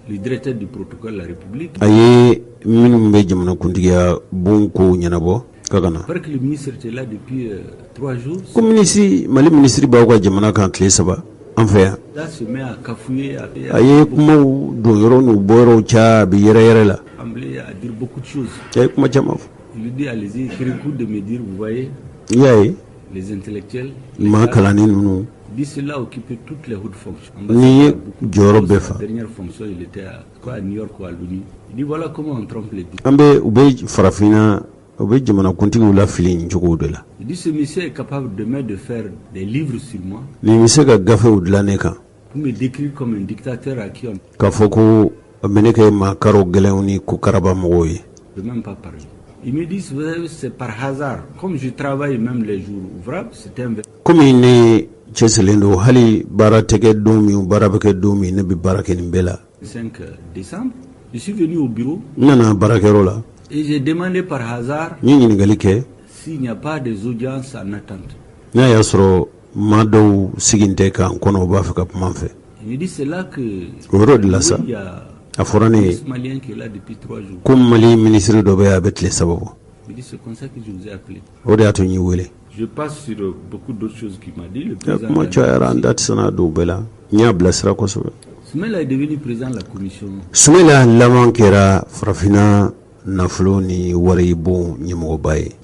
le directeur du protocole de la République. a ye minnu bɛ jamana kuntigiya bon ko ɲɛnabɔ ka kana. Parce que le ministre était là depuis 3 jours. ko mali minisiri b'aw ka jamana kan tile saba an fɛ yan. Là se met à cafouiller, a ye kumaw don yɔrɔ n'u bɔ yɔrɔw ca a bɛ yɛrɛ la. à dire beaucoup de choses. a ye kuma caman fɔ. Il lui dit allez-y, écoute de me dire, vous voyez, i y'a ye les intellectuels, maa kalanni ninnu dit cela occupait toutes les hautes fonctions. n'i ye jɔyɔrɔ bɛɛ fa. La dernière fonction, il était à New York ou à l'ONU. Il dit voilà comment on trompe les dictateurs. an bɛ u bɛ farafinna u bɛ jamana kuntigiw la fili nin cogo de la. Il dit ce monsieur est capable demain de faire des livres sur moi nin bɛ se ka gafew dilan ne kan pour me décrire comme un dictateur à qui on k'a fɔ ko a bɛ ne kɛ maakaraw gɛlɛnw ni ko karaba mɔgɔw ye. ne peut même pas parler. Il me dit vous savez, c'est par hasard. Comme je travaille même les jours ouvrables, c'était un... komi ne cɛsirilen don hali baara tɛ kɛ don min baara bɛ kɛ don min ne bɛ baara kɛ nin bɛɛ la. 5 décembre, je suis venu au bureau n nana baarakɛyɔrɔ la et j'ai demandé par hasard n ye ɲininkali kɛ s'il n'y a pas des audiences en attente. n'a y'a sɔrɔ maa dɔw sigin tɛ k'an kɔnɔ u b'a fɛ ka kuma n fɛ. Il me dit c'est là que o yɔrɔ de la sa il y a a fɔra ne ye un Malien qui est là depuis 3 jours. ko mali minisiri dɔ bɛ yan a bɛ tile saba bɔ. Il me dit c'est comme ça que je vous ai appelé. o de y'a to n y'i wele. Je passe sur beaucoup d'autres choses qu'il m'a dit. Le kuma président cayara an da tɛ se n'a don bɛɛ la n y'a bilasira kosɛbɛ. Soumaïla est devenu président de la commission. Soumaïla laban kɛra farafina nafolo ni wari bon ɲɛmɔgɔba ye.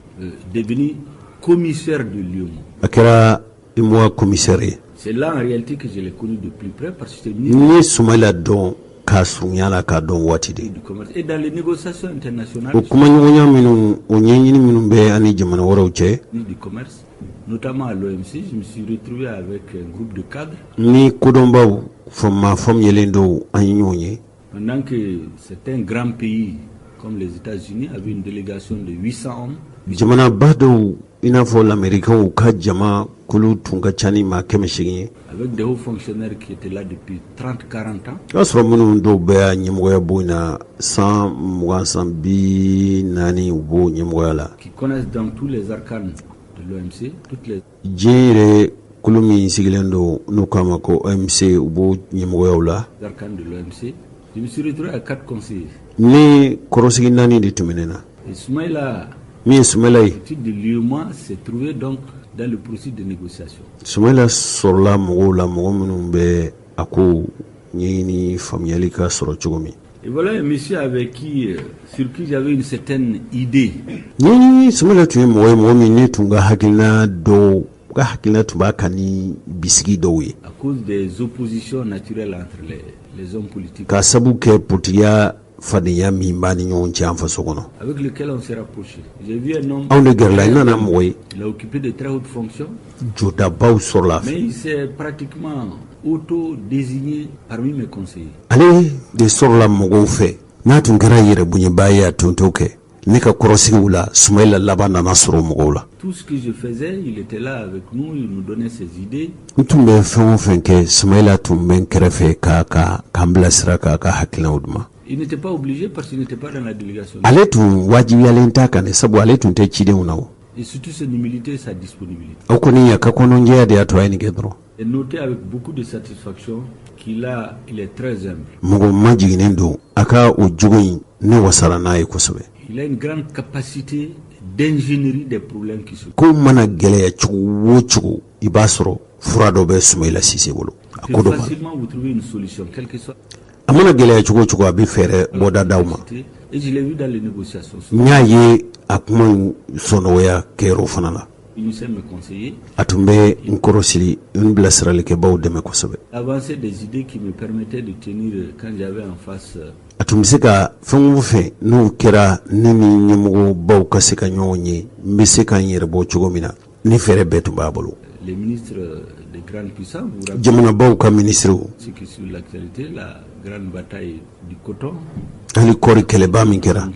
Devenu commissaire de Lyon. a kɛra imoa commissaire ye. C'est là en réalité que je l'ai connu de plus près parce que n ye Soumaïla dɔn k'a surunya la k'a dɔn waati de. du commerce et dans les négociations internationales o kumaɲɔgɔnya minnu o ɲɛɲini minnu bɛ ani jamana wɛrɛw cɛ. du commerce, notamment à l'OMC, je me suis retrouvé avec un groupe de cadres. Ni kodɔnbaw fɔm yelen dɔw an ye ɲɔgɔn ye. Pendant que c'est un grand pays comme les États-Unis avait une délégation de 800 hommes. Jamanaba dɔw i n'a fɔ l'américain ka jama kulu tun ka ca ni maa 800 ye. Avec des hauts fonctionnaires qui étaient là depuis 30-40 ans. O y'a sɔrɔ minnu dɔw bɛ a ɲɛmɔgɔya bon in na 120-140 u b'o ɲɛmɔgɔya la. Qui connaissent dans tous les arcanes de l'OMC, toutes les... diɲɛ yɛrɛ kulu min sigilen don n'u k'a ma ko OMC u b'o ɲɛmɔgɔyaw la. arcanes de l'OMC. Je me suis retrouvé à 4 conseillers. Ni kɔrɔsigi 4 de tun bɛ ne na. Et Soumaïla, min ye Soumaïla ye. l'étude de l'UEMOA s'est trouvé donc dans le processus de négociation. Soumaïla sɔrɔla mɔgɔw la mɔgɔ minnu bɛ a ko ɲɛɲini faamuyali ka sɔrɔ cogo min. Et voilà un monsieur avec qui, sur qui j'avais une certaine idée. Ni Soumaïla tun ye mɔgɔ min ne tun ka hakilina dɔw ka hakilina tun b'a kan ni bisigi dɔw ye. À cause des oppositions naturelles entre les hommes politiques. K'a sabu kɛ politigiya fadenya min b'a ni ɲɔgɔn cɛ an faso kɔnɔ. Avec lequel on s'est rapproché. J'ai vu un homme. Anw de gɛrɛla i nana mɔgɔ ye. Il a occupé de très hautes fonctions. Jodabaw sɔrɔla a Mais fɛ. il s'est pratiquement auto-désigné parmi mes conseillers. Ale de sɔrɔla mɔgɔw fɛ n'a tun kɛra yɛrɛ bonyeba ye a tun t'o kɛ ne ka kɔrɔsigiw la Soumaïla laban nana sɔrɔ mɔgɔw la. Tout ce que je faisais, il était là avec nous, il nous donnait ses idées. N tun bɛ fɛn o fɛn kɛ Soumaïla tun bɛ n kɛrɛfɛ k'an bilasira k'a ka hakilinaw di ma. Il n'était pas obligé parce qu'il n'était pas dans la délégation. Ale tun wajibiyalen t'a kan dɛ sabu ale tun tɛ cidenw na o. Et surtout son humilité et sa disponibilité. O kɔni a ka kɔnɔnjɛya de y'a to a ye nin kɛ dɔrɔn. Et noté avec beaucoup de satisfaction il est très humble. Mɔgɔ ma jiginnen don a ka o jogo in ne wasara n'a ye kosɛbɛ. Il a une grande capacité d'ingénierie des problèmes qui se posent. Ko mana gɛlɛya cogo o cogo i b'a sɔrɔ fura dɔ bɛ Soumaïla Cissé bolo. A ko dɔ ma. Facilement vous trouvez une solution, quelle que soit. A mana gɛlɛya cogo o cogo a bɛ fɛɛrɛ bɔda d'aw ma. Et je l'ai vu dans les négociations. N y'a ye a kuma in sɔnɔgɔya kɛyɔrɔ fana la. Il nous me conseiller. A tun bɛ n kɔrɔsiri n bilasiralikɛbaw dɛmɛ kosɛbɛ. Avancer des idées qui me permettaient de tenir quand j'avais en face. A tun bɛ se ka fɛn o fɛn n'o kɛra ne ni ɲɛmɔgɔbaw ka se ka ɲɔgɔn ye n bɛ se ka n yɛrɛ bɔ cogo min na ni fɛɛrɛ bɛɛ tun b'a bolo. Les ministres des grandes puissances, jamanabaw ka ministrew. Ce qui est sur l'actualité, la grande bataille du coton. Hali kɔɔri kɛlɛba min kɛra.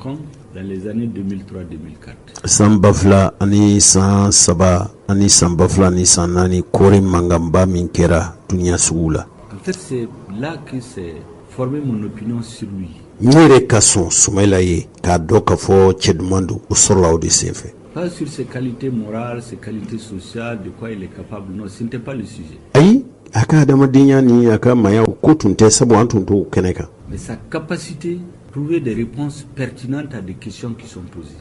Dans les années 2003-2004. Sambafla ani san saba ani sambafla ani san nani kori mangamba minkera dunia sugula. En fait, c'est là que s'est formé mon opinion sur lui. Nyere kason Soumaïla ye ka do ka fo chedmandu usorla odi sefe. Pas sur ses qualités morales, ses qualités sociales, de quoi il est capable. Non, ce n'était pas le sujet. Ayi aka adama dinya ni aka maya ko tunte sabo antunto keneka. Mais sa capacité à trouver des réponses pertinentes à des questions qui sont posées.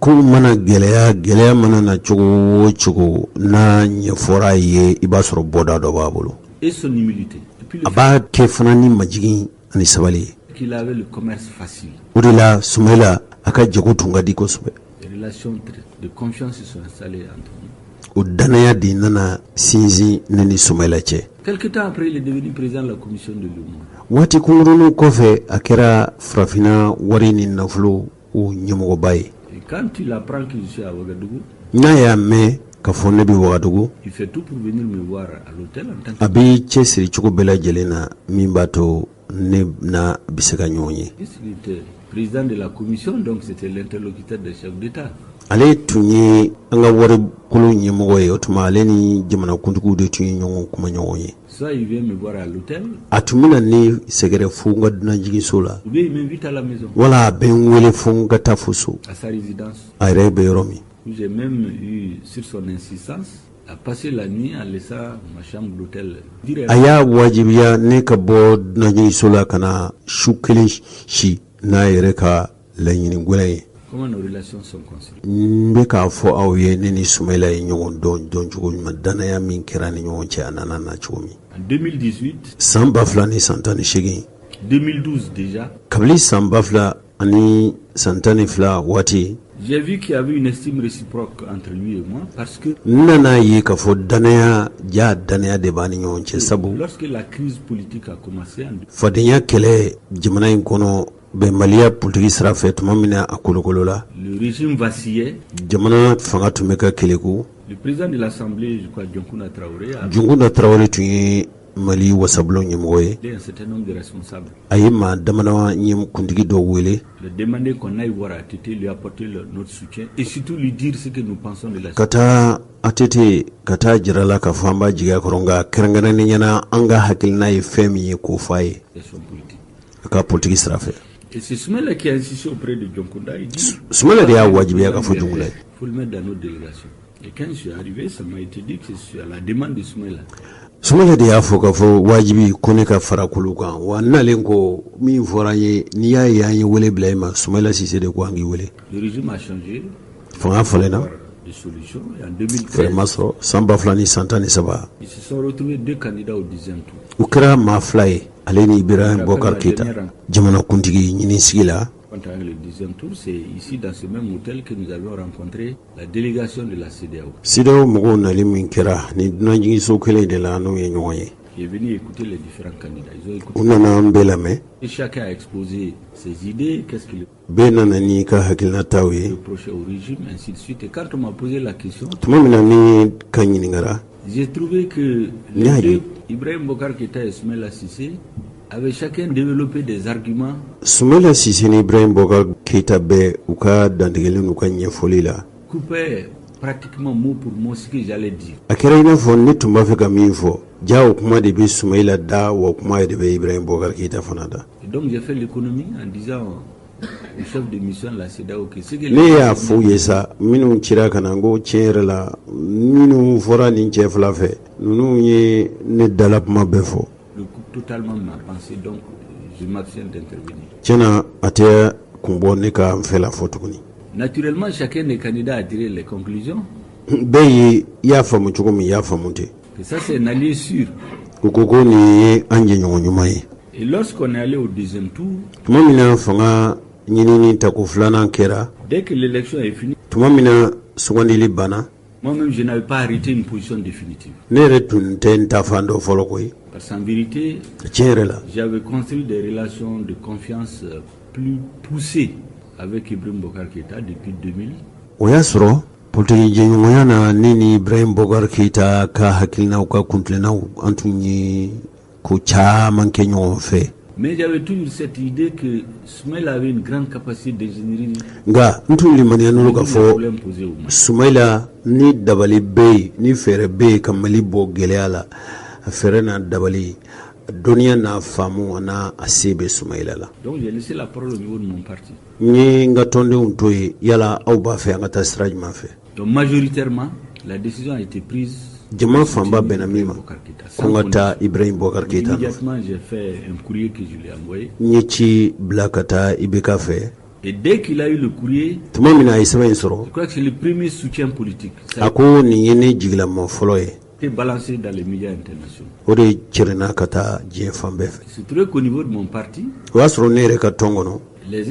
Ko mana geleya mana na chogo na nyefora ye ibasoro boda do babulu. Et son humilité. Aba ke fanani majigi ani sabali. Qu'il avait le commerce facile. Udila Soumaïla aka jago tunga diko sube. Les relations de confiance se sont installées entre nous. Udanaya di nana sinzi nani Soumaïla che. Quelque temps après, il est devenu président de la commission de l'UMOA. Wati kungurunu kofe akera frafina wari ni nafulu u nyemogo baye. Et quand il apprend que je suis à Ouagadougou, Na ya me ka fo ne bi Ouagadougou, il fait tout pour venir me voir à l'hôtel en tant que... abi chesiri chuko bela jelena mimbato ne na biseka nyonye. Il était président de la commission, donc c'était l'interlocuteur des chefs d'État. Ale tunye anga wari kulu nyemogo ye otuma ale ni jamana kuntugu de tunye nyongo kuma nyongo ye. Soit il vient me voir à l'hôtel, Atumina ni segere funga duna jigi sola. ou bien il m'invite à la maison, Wala ben wele funga tafuso. à sa résidence. Ayre be yoromi. J'ai même eu, sur son insistance, à passer la nuit en laissant ma chambre d'hôtel. Aya wajibiya ne ka bo duna jigi sola kana shukele shi na yere ka lanyini ngwele. Comment nos relations sont construites. Mbe ka fo aw ye ne ni Soumaïla ye ɲɔgɔn don cogo ɲuman danaya min kɛra ni ɲɔgɔn cɛ a nana na cogo min. En 2018, san 2018 2012 déjà, kabili san 2012 waati j'ai vu qu'il y avait une estime réciproque entre lui et moi parce que nana ye ka fɔ danaya de b'a ni ɲɔgɔn cɛ sabu lorsque la crise politique a commencé en fadenya kɛlɛ jamana in kɔnɔ bɛnbaliya politiki sira fɛ tuma min na a kolokolo la le régime vacillait. jamana fanga tun bɛ ka keleku. Le président de l'Assemblée, je crois, Dioncounda Traoré, a Dioncounda Traoré tun ye Mali wasabulon ɲɛmɔgɔ ye. un certain nombre de responsables. A ye maa damadama kuntigi dɔw wele. Le demander qu'on aille voir ATT, lui apporter notre soutien et surtout lui dire ce que nous pensons de la situation. Ka taa ATT ka taa jira la ka fɔ an b'a jigiya kɔrɔ nka kɛrɛnkɛrɛnnen ɲɛna an ka hakilina ye fɛn min ye k'o fɔ a ye. A ka politiki sira fɛ. Et c'est Soumaïla qui a insisté auprès de Dioncounda. Il dit Soumaïla de y'a wajibiya ka fɔ Dioncounda ye. Il faut le mettre dans notre délégation. Et quand je suis arrivé, ça m'a été dit que c'est à la demande de Soumaïla. Soumaïla de y'a fɔ ka fɔ wajibi ko ne ka fara kulu kan wa nalen ko min fɔra ye n'i y'a ye an ye wele bila i ma Soumaïla Cissé de ko an k'i wele. Le régime a changé. Fanga falenna. Des solutions. Et en 2013, Fɛrɛma sɔrɔ san 2013. ils se sont retrouvés 2 candidats au 10e tour. U kɛra maa fila ye ale ni Ibrahim Bokar Keita jamanakuntigi ɲinisigi la. Quand on a le 10e tour, c'est ici dans ce même hôtel que nous avions rencontré la délégation de la CEDEAO. CEDEAO mɔgɔw nali min kɛra ni dunanjigiso kelen de la n'u ye ɲɔgɔn ye. Qui est venu écouter les différents candidats. Ils ont écouté. U nana an bɛɛ lamɛn. Et chacun a exposé ses idées, qu'est-ce qu'il bɛɛ nana n'i ka hakilinataw ye. reprochait au régime, ainsi de suite. Et quand on m'a posé la question, Tuma min na ni ka ɲiningara j'ai trouvé que les Nyaye. deux, Ibrahim Bokar Keita et Soumaïla Cissé, avaient chacun développé des arguments Soumaïla Cissé ni Ibrahim Bokar Keita bɛɛ u ka dantigɛlen n'u ka ɲɛfɔli la. coupaient pratiquement mot pour mot ce que j'allais dire. A kɛra i n'a fɔ ne tun b'a fɛ ka min fɔ ja o kuma de bɛ Soumaïla da wa o kuma de bɛ Ibrahim Bokar Keita fana da. Et donc j'ai fait l'économie en disant au chef de mission de la CEDEAO que ce que Ne y'a f'u ye sa minnu cira ka na n ko tiɲɛ yɛrɛ la minnu fɔra nin cɛ fila fɛ ninnu ye ne dala kuma bɛɛ fɔ. le coupe totalement ma pensée, donc je m'abstiens d'intervenir. Tiɲɛna a tɛ kun bɔ ne ka n fɛ la fɔ tuguni. Naturellement, chacun des candidats a tiré les conclusions. Bɛɛ ye i y'a faamu cogo min i y'a faamu ten. Que ça, c'est un allié sûr. U ko ko nin ye an jɛɲɔgɔn ɲuman ye. Et lorsqu'on est allé au 2e tour, Tuma min na fanga ɲinini tako filanan kɛra dès que l'élection est finie, tuma min na sugandili banna moi-même, je n'avais pas arrêté une position définitive. ne yɛrɛ tun tɛ n ta fan dɔ fɔlɔ koyi. Parce qu'en vérité, Tiɲɛ yɛrɛ la j'avais construit des relations de confiance plus poussées avec Ibrahim Bokar Keita depuis 2000. o y'a sɔrɔ politiki jɛɲɔgɔnya na ne ni Ibrahim Bokar Keita ka hakilinaw ka kuntilennaw an tun ye ko caman kɛ ɲɔgɔn fɛ Mais j'avais toujours cette idée que Soumaïla avait une grande capacité d'ingénierie. Nga ntu limani anu ka fo Soumaïla ni dabali be ni fere be kamali bo geleala fere na dabali dunia na famu na asibe Soumaïla la. Donc j'ai laissé la parole au niveau de mon parti. Ni nga tonde untoyi yala au ba fe nga ta straj ma fe. Donc majoritairement la décision a été prise. Jama famba benamima kongata Ibrahim Boubacar Keïta. Immédiatement j'ai fait un courrier que je lui ai envoyé. Nyechi blakata ibeka fe. Et dès qu'il a eu le courrier, je crois que c'est le premier soutien politique. Ça a été balancé dans les médias internationaux. C'est vrai qu'au niveau de mon parti, les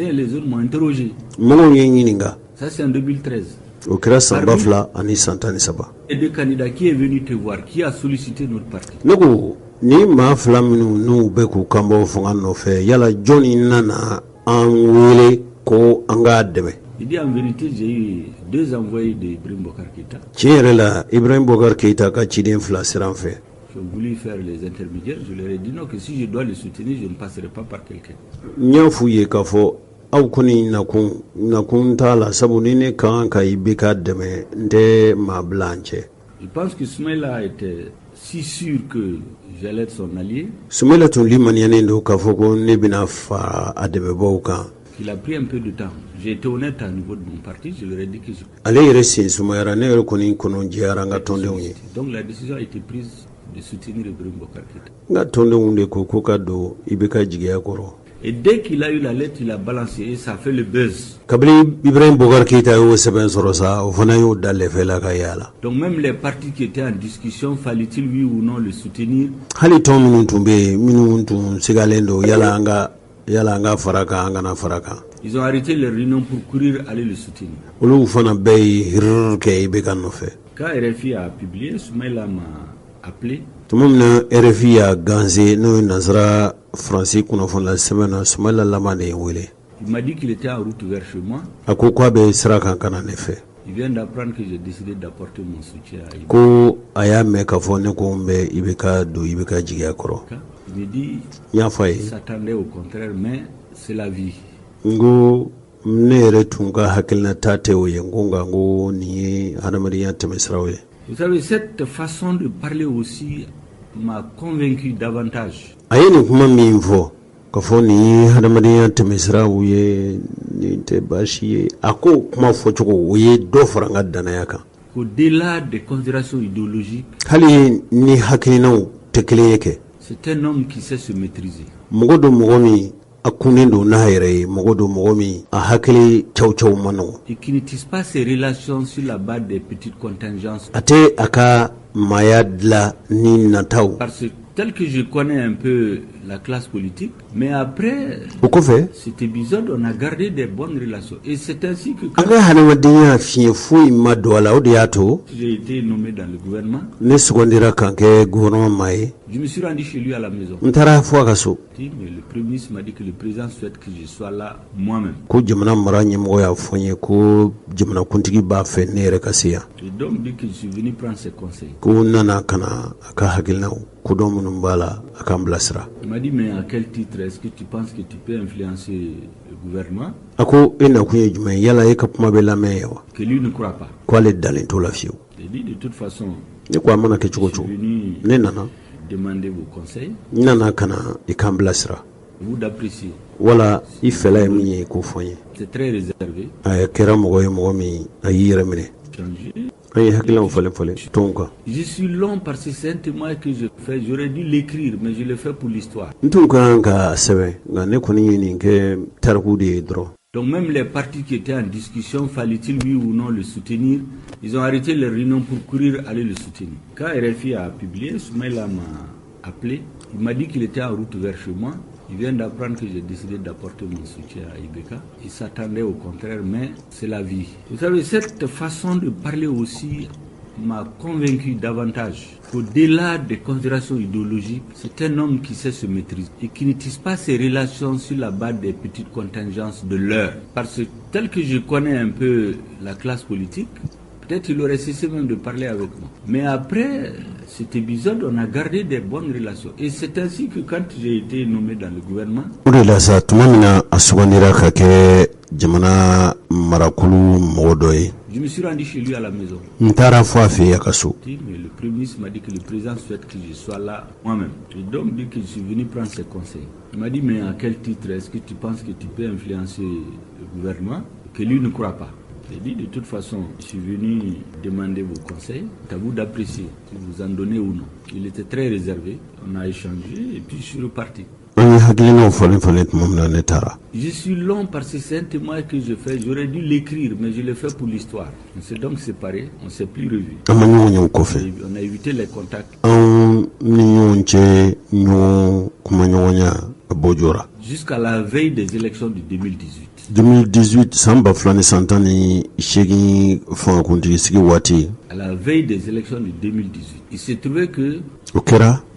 uns et les autres m'ont interrogé. Ça c'est en 2013. Et des candidats qui est venu te voir, qui a sollicité notre parti. Ni ma flaminu nu beku kambo fongano fe yala Johnny nana anwele ko anga deme. Il dit en vérité j'ai eu 2 envoyés d'Ibrahim Boubacar Keïta. Tiens Ibrahim Boubacar Keïta ka chidin flasiran fe. J'ai voulu faire les intermédiaires, je leur ai dit non que si je dois les soutenir, je ne passerai pas par quelqu'un. Nya fuye ka fo aw koni nakun tala sabuni ne kan ka ibika deme nde ma blanche. Je pense que Soumaïla était si sûr que j'allais être son allié. Soumaïla tun limaniane ndo ka fo ko ne bina fa ademe bawkan. Il a pris un peu de temps. J'ai été honnête au niveau de mon parti, je leur ai dit que je... Donc la décision a été prise de soutenir Ibrahim Boubacar Keïta. Et dès qu'il a eu la lettre, il a balancé et ça a fait le buzz. Donc même les partis qui étaient en discussion, fallait-il oui ou non le soutenir? Ils ont arrêté les réunions pour courir aller le soutenir. Quand RFI a publié, Soumaïla m'a appelé. RFI a ganzé no nazara Francis kunafon la semaine Soumaïla lamane wele. Il m'a dit qu'il était en route vers chez moi. Akokwa be sraka kana nefe. Il vient d'apprendre que j'ai décidé d'apporter mon soutien à Ibeka. Ko aya me ka fone ko mbe Ibeka do Ibeka jiga koro. Il me dit il s'attendait au contraire, mais c'est la vie. Ngo mnere tunga hakilna tate oye ngonga ngo ni hanamariya temesrawe. Vous savez, cette façon de parler aussi m'a convaincu davantage. Ayeni kuma mimvo kafoni hanamariya temesrawe ni tebashi ako kuma fochoko oye do faranga danayaka. Au-delà des considérations idéologiques, hali ni hakilina tekele yake. C'est un homme qui sait se maîtriser. Mogodo mogomi akunendo na hayre mogodo mogomi a hakili chau mano. Et qui ne tisse pas ses relations sur la base des petites contingences. Ate aka mayadla ni natau. Parce que tel que je connais un peu la classe politique, mais après cet épisode, on a gardé des bonnes relations. Et c'est ainsi que j'ai été nommé dans le gouvernement, je me suis rendu chez lui à la maison. Mais le Premier ministre m'a dit que le président souhaite que je sois là moi-même. Et donc, dès que je suis venu prendre ses conseils, il m'a dit, mais à quel titre est-ce que tu penses que tu peux influencer le gouvernement? Que lui ne croit pas. J'ai dit, de toute façon, je suis venu demander vos conseils. Vous d'apprécier. C'est très réservé. Je suis long parce que c'est un témoin que je fais. J'aurais dû l'écrire, mais je le fais pour l'histoire. Donc même les partis qui étaient en discussion, fallait-il oui ou non le soutenir? Ils ont arrêté les réunions pour courir aller le soutenir. Quand RFI a publié, Soumaïla m'a appelé. Il m'a dit qu'il était en route vers chez moi. Il vient d'apprendre que j'ai décidé d'apporter mon soutien à Ibeka. Il s'attendait au contraire, mais c'est la vie. Vous savez, cette façon de parler aussi m'a convaincu davantage. Au-delà des considérations idéologiques, c'est un homme qui sait se maîtriser et qui ne tisse pas ses relations sur la base des petites contingences de l'heure. Parce que tel que je connais un peu la classe politique, peut-être il aurait cessé même de parler avec moi. Mais après cet épisode, on a gardé des bonnes relations. Et c'est ainsi que quand j'ai été nommé dans le gouvernement, Urela tumamina asugandira kake jamana marakulu modoye. Je me suis rendu chez lui à la maison. Ntara Fouafi Yakasso. Mais le Premier ministre m'a dit que le président souhaite que je sois là moi-même. Et donc, dit que je suis venu prendre ses conseils. Il m'a dit, mais à quel titre est-ce que tu penses que tu peux influencer le gouvernement que lui ne croit pas? J'ai dit, de toute façon, je suis venu demander vos conseils. C'est à vous d'apprécier si vous en donnez ou non. Il était très réservé. On a échangé et puis je suis reparti. Je suis long parce que c'est un témoignage que je fais. J'aurais dû l'écrire, mais je l'ai fait pour l'histoire. On s'est donc séparés, on ne s'est plus revus. On a évité les contacts. Jusqu'à la veille des élections de 2018. 2018, Samba Flani Santani, Shegi Fonkundi Sigi Wati. À la veille des élections de 2018, il s'est trouvé que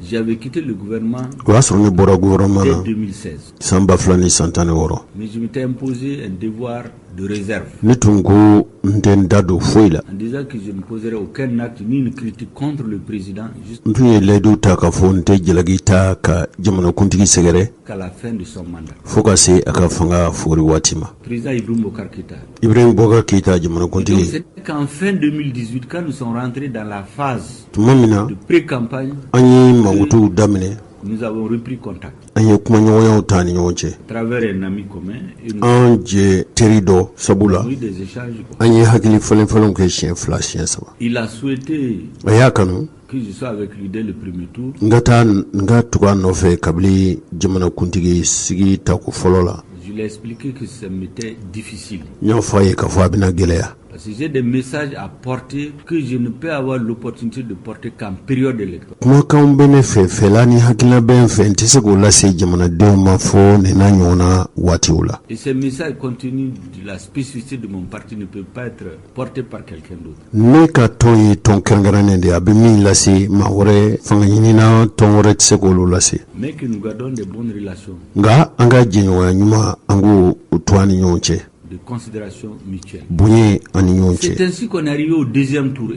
j'avais quitté le gouvernement dès 2016. Samba Flani Santani Oro. Mais je m'étais imposé un devoir de réserve. Nitungu Ndendado Fouila. En disant que je ne poserai aucun acte ni une critique contre le président qu'à la fin de son mandat. Fokase Akafanga Furi Watima. Président Ibrahim Bokar Keïta. Ibrahim Bokar Keïta Jamana Kontigi. C'est qu'en fin 2018, quand nous sommes rentrés dans la phase de pré-campagne, nous avons repris contact. À travers un ami commun, et nous avons eu des échanges. Il a souhaité que je sois avec lui dès le premier tour. Je lui ai expliqué que ça m'était difficile. Parce que j'ai des messages à porter que je ne peux avoir l'opportunité de porter qu'en période électorale. Et ces messages compte tenu de la spécificité de mon parti ne peuvent pas être portés par quelqu'un d'autre. Mais que nous gardons de bonnes relations. De considération mutuelle. C'est ainsi qu'on est arrivé au deuxième tour.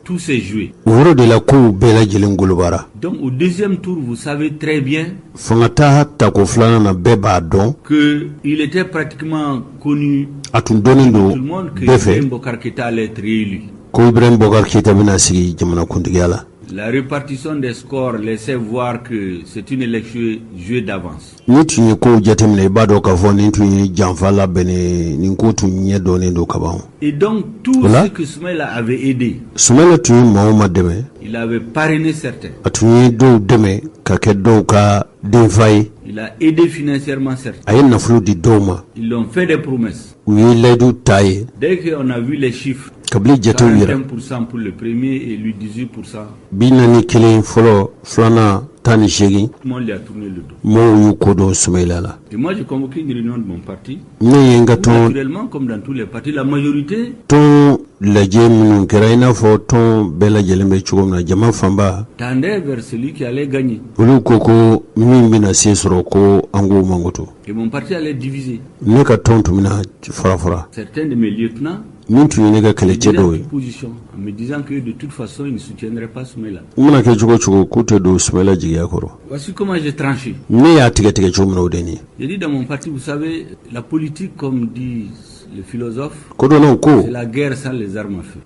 Tout s'est joué. Donc au deuxième tour, vous savez très bien qu'il était pratiquement connu à tout le monde que Ibrahim Bokar Keïta allait être réélu. La répartition des scores laissait voir que c'est une élection jouée d'avance. Et donc tout ce que Soumaïla avait aidé, il avait parrainé certains. Il a aidé financièrement certains. Ils l'ont fait des promesses. Dès qu'on a vu les chiffres, 41% pour le premier et lui 18%. Tout le monde lui a tourné le dos. Et moi j'ai convoqué une réunion de mon parti. Naturellement, comme dans tous les partis, la majorité tendait vers celui qui allait gagner. Et mon parti allait diviser. Certains de mes lieutenants position en me disant que de toute façon ils ne soutiendraient pas Soumaïla. Voici comment j'ai tranché. J'ai dit dans mon parti, vous savez, la politique, comme disent les philosophes, c'est la guerre sans les armes à feu.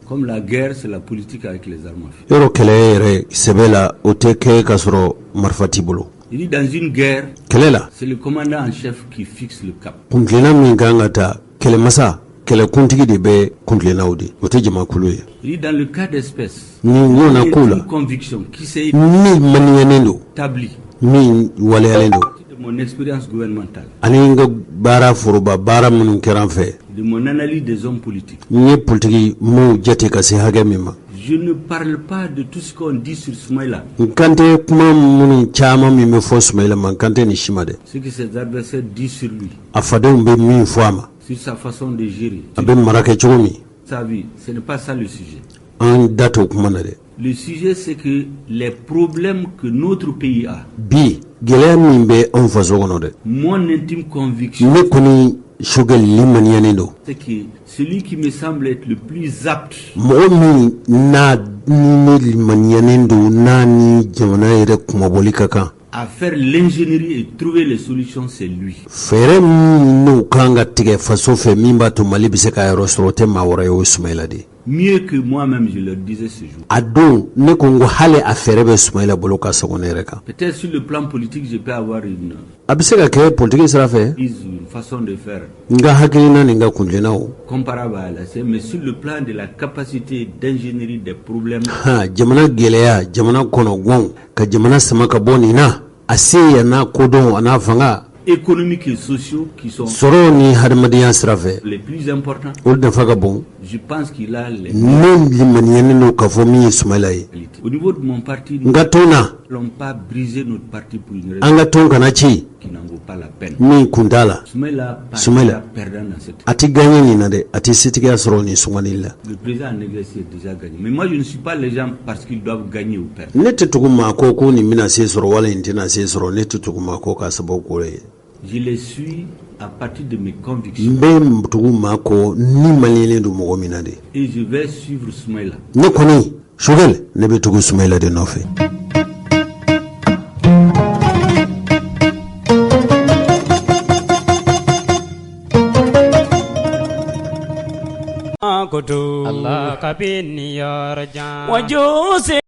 Comme la guerre, c'est la politique avec les armes à feu. Il dit dans une guerre, c'est le commandant en chef qui fixe le cap. Il dit dans le cas d'espèce, il y a une conviction qui s'est établie de mon expérience gouvernementale, de mon analyse des hommes politiques. Je ne parle pas de tout ce qu'on dit sur Soumaïla. Ce que ses adversaires disent sur lui, sur sa façon de gérer, sa vie. Ce n'est pas ça le sujet. Le sujet, c'est que les problèmes que notre pays a, mon intime conviction, Shugel limaniyanen do. C'est que celui qui me semble être le plus apte Mɔgɔ min n'a ni limaniyanen do n'a ni jamana yɛrɛ kumabɔli ka kan. à faire l'ingénierie et trouver les solutions, c'est lui. Fɛɛrɛ min n'o kan ka tigɛ faso fɛ min b'a to Mali bɛ se ka yɔrɔ sɔrɔ o tɛ maa wɛrɛ ye o Sumayila de. Mieux que moi-même, je leur disais ce jour. A don ne ko n ko hali a fɛɛrɛ bɛ Sumayila bolo ka sɔgɔ ne yɛrɛ kan. Peut-être sur le plan politique, je peux avoir une A bɛ se ka kɛ politiki sira fɛ. façon de faire N ka hakilina ni n ka kuntilinaw. comparable à la sienne, mais sur le plan de la capacité d'ingénierie des problèmes, Jamana gɛlɛya jamana kɔnɔgɔn ka jamana sama ka bɔ nin na a se ya n'a kodɔn a n'a fanga économiques et sociaux qui sont sɔrɔ ni hadamadenya sira fɛ les plus importants, o nafa ka bon. je pense qu'il a les Ne limaniyanen do k'a fɔ min ye Sumayila ye. qualités. Au niveau de mon parti, nous N ka tɔn na n'allons pas briser notre parti pour une raison an ka tɔn kana ci qui n'en vaut pas la peine. min kun t'a la. Soumaïla Soumaïla. perdant dans cette. A tɛ gagné nin na dɛ a tɛ setigiya sɔrɔ nin sugandili la. Le président en exercice a déjà gagné. Mais moi, je ne suis pas les gens parce qu'ils doivent gagner ou perdre. Ne tɛ tugu maa kɔ ko nin bɛna se sɔrɔ wala nin tɛna se sɔrɔ ne tɛ tugu maa kɔ k'a sababu k'o ye. Je les suis à partir de mes convictions. N bɛ tugu maa kɔ ni maliyɛnlen do mɔgɔ min na de. Et je vais suivre Soumaïla. Ne kɔni Shugel ne bɛ tugu Sumayila de nɔfɛ. Allah kabini ya rajan wajo se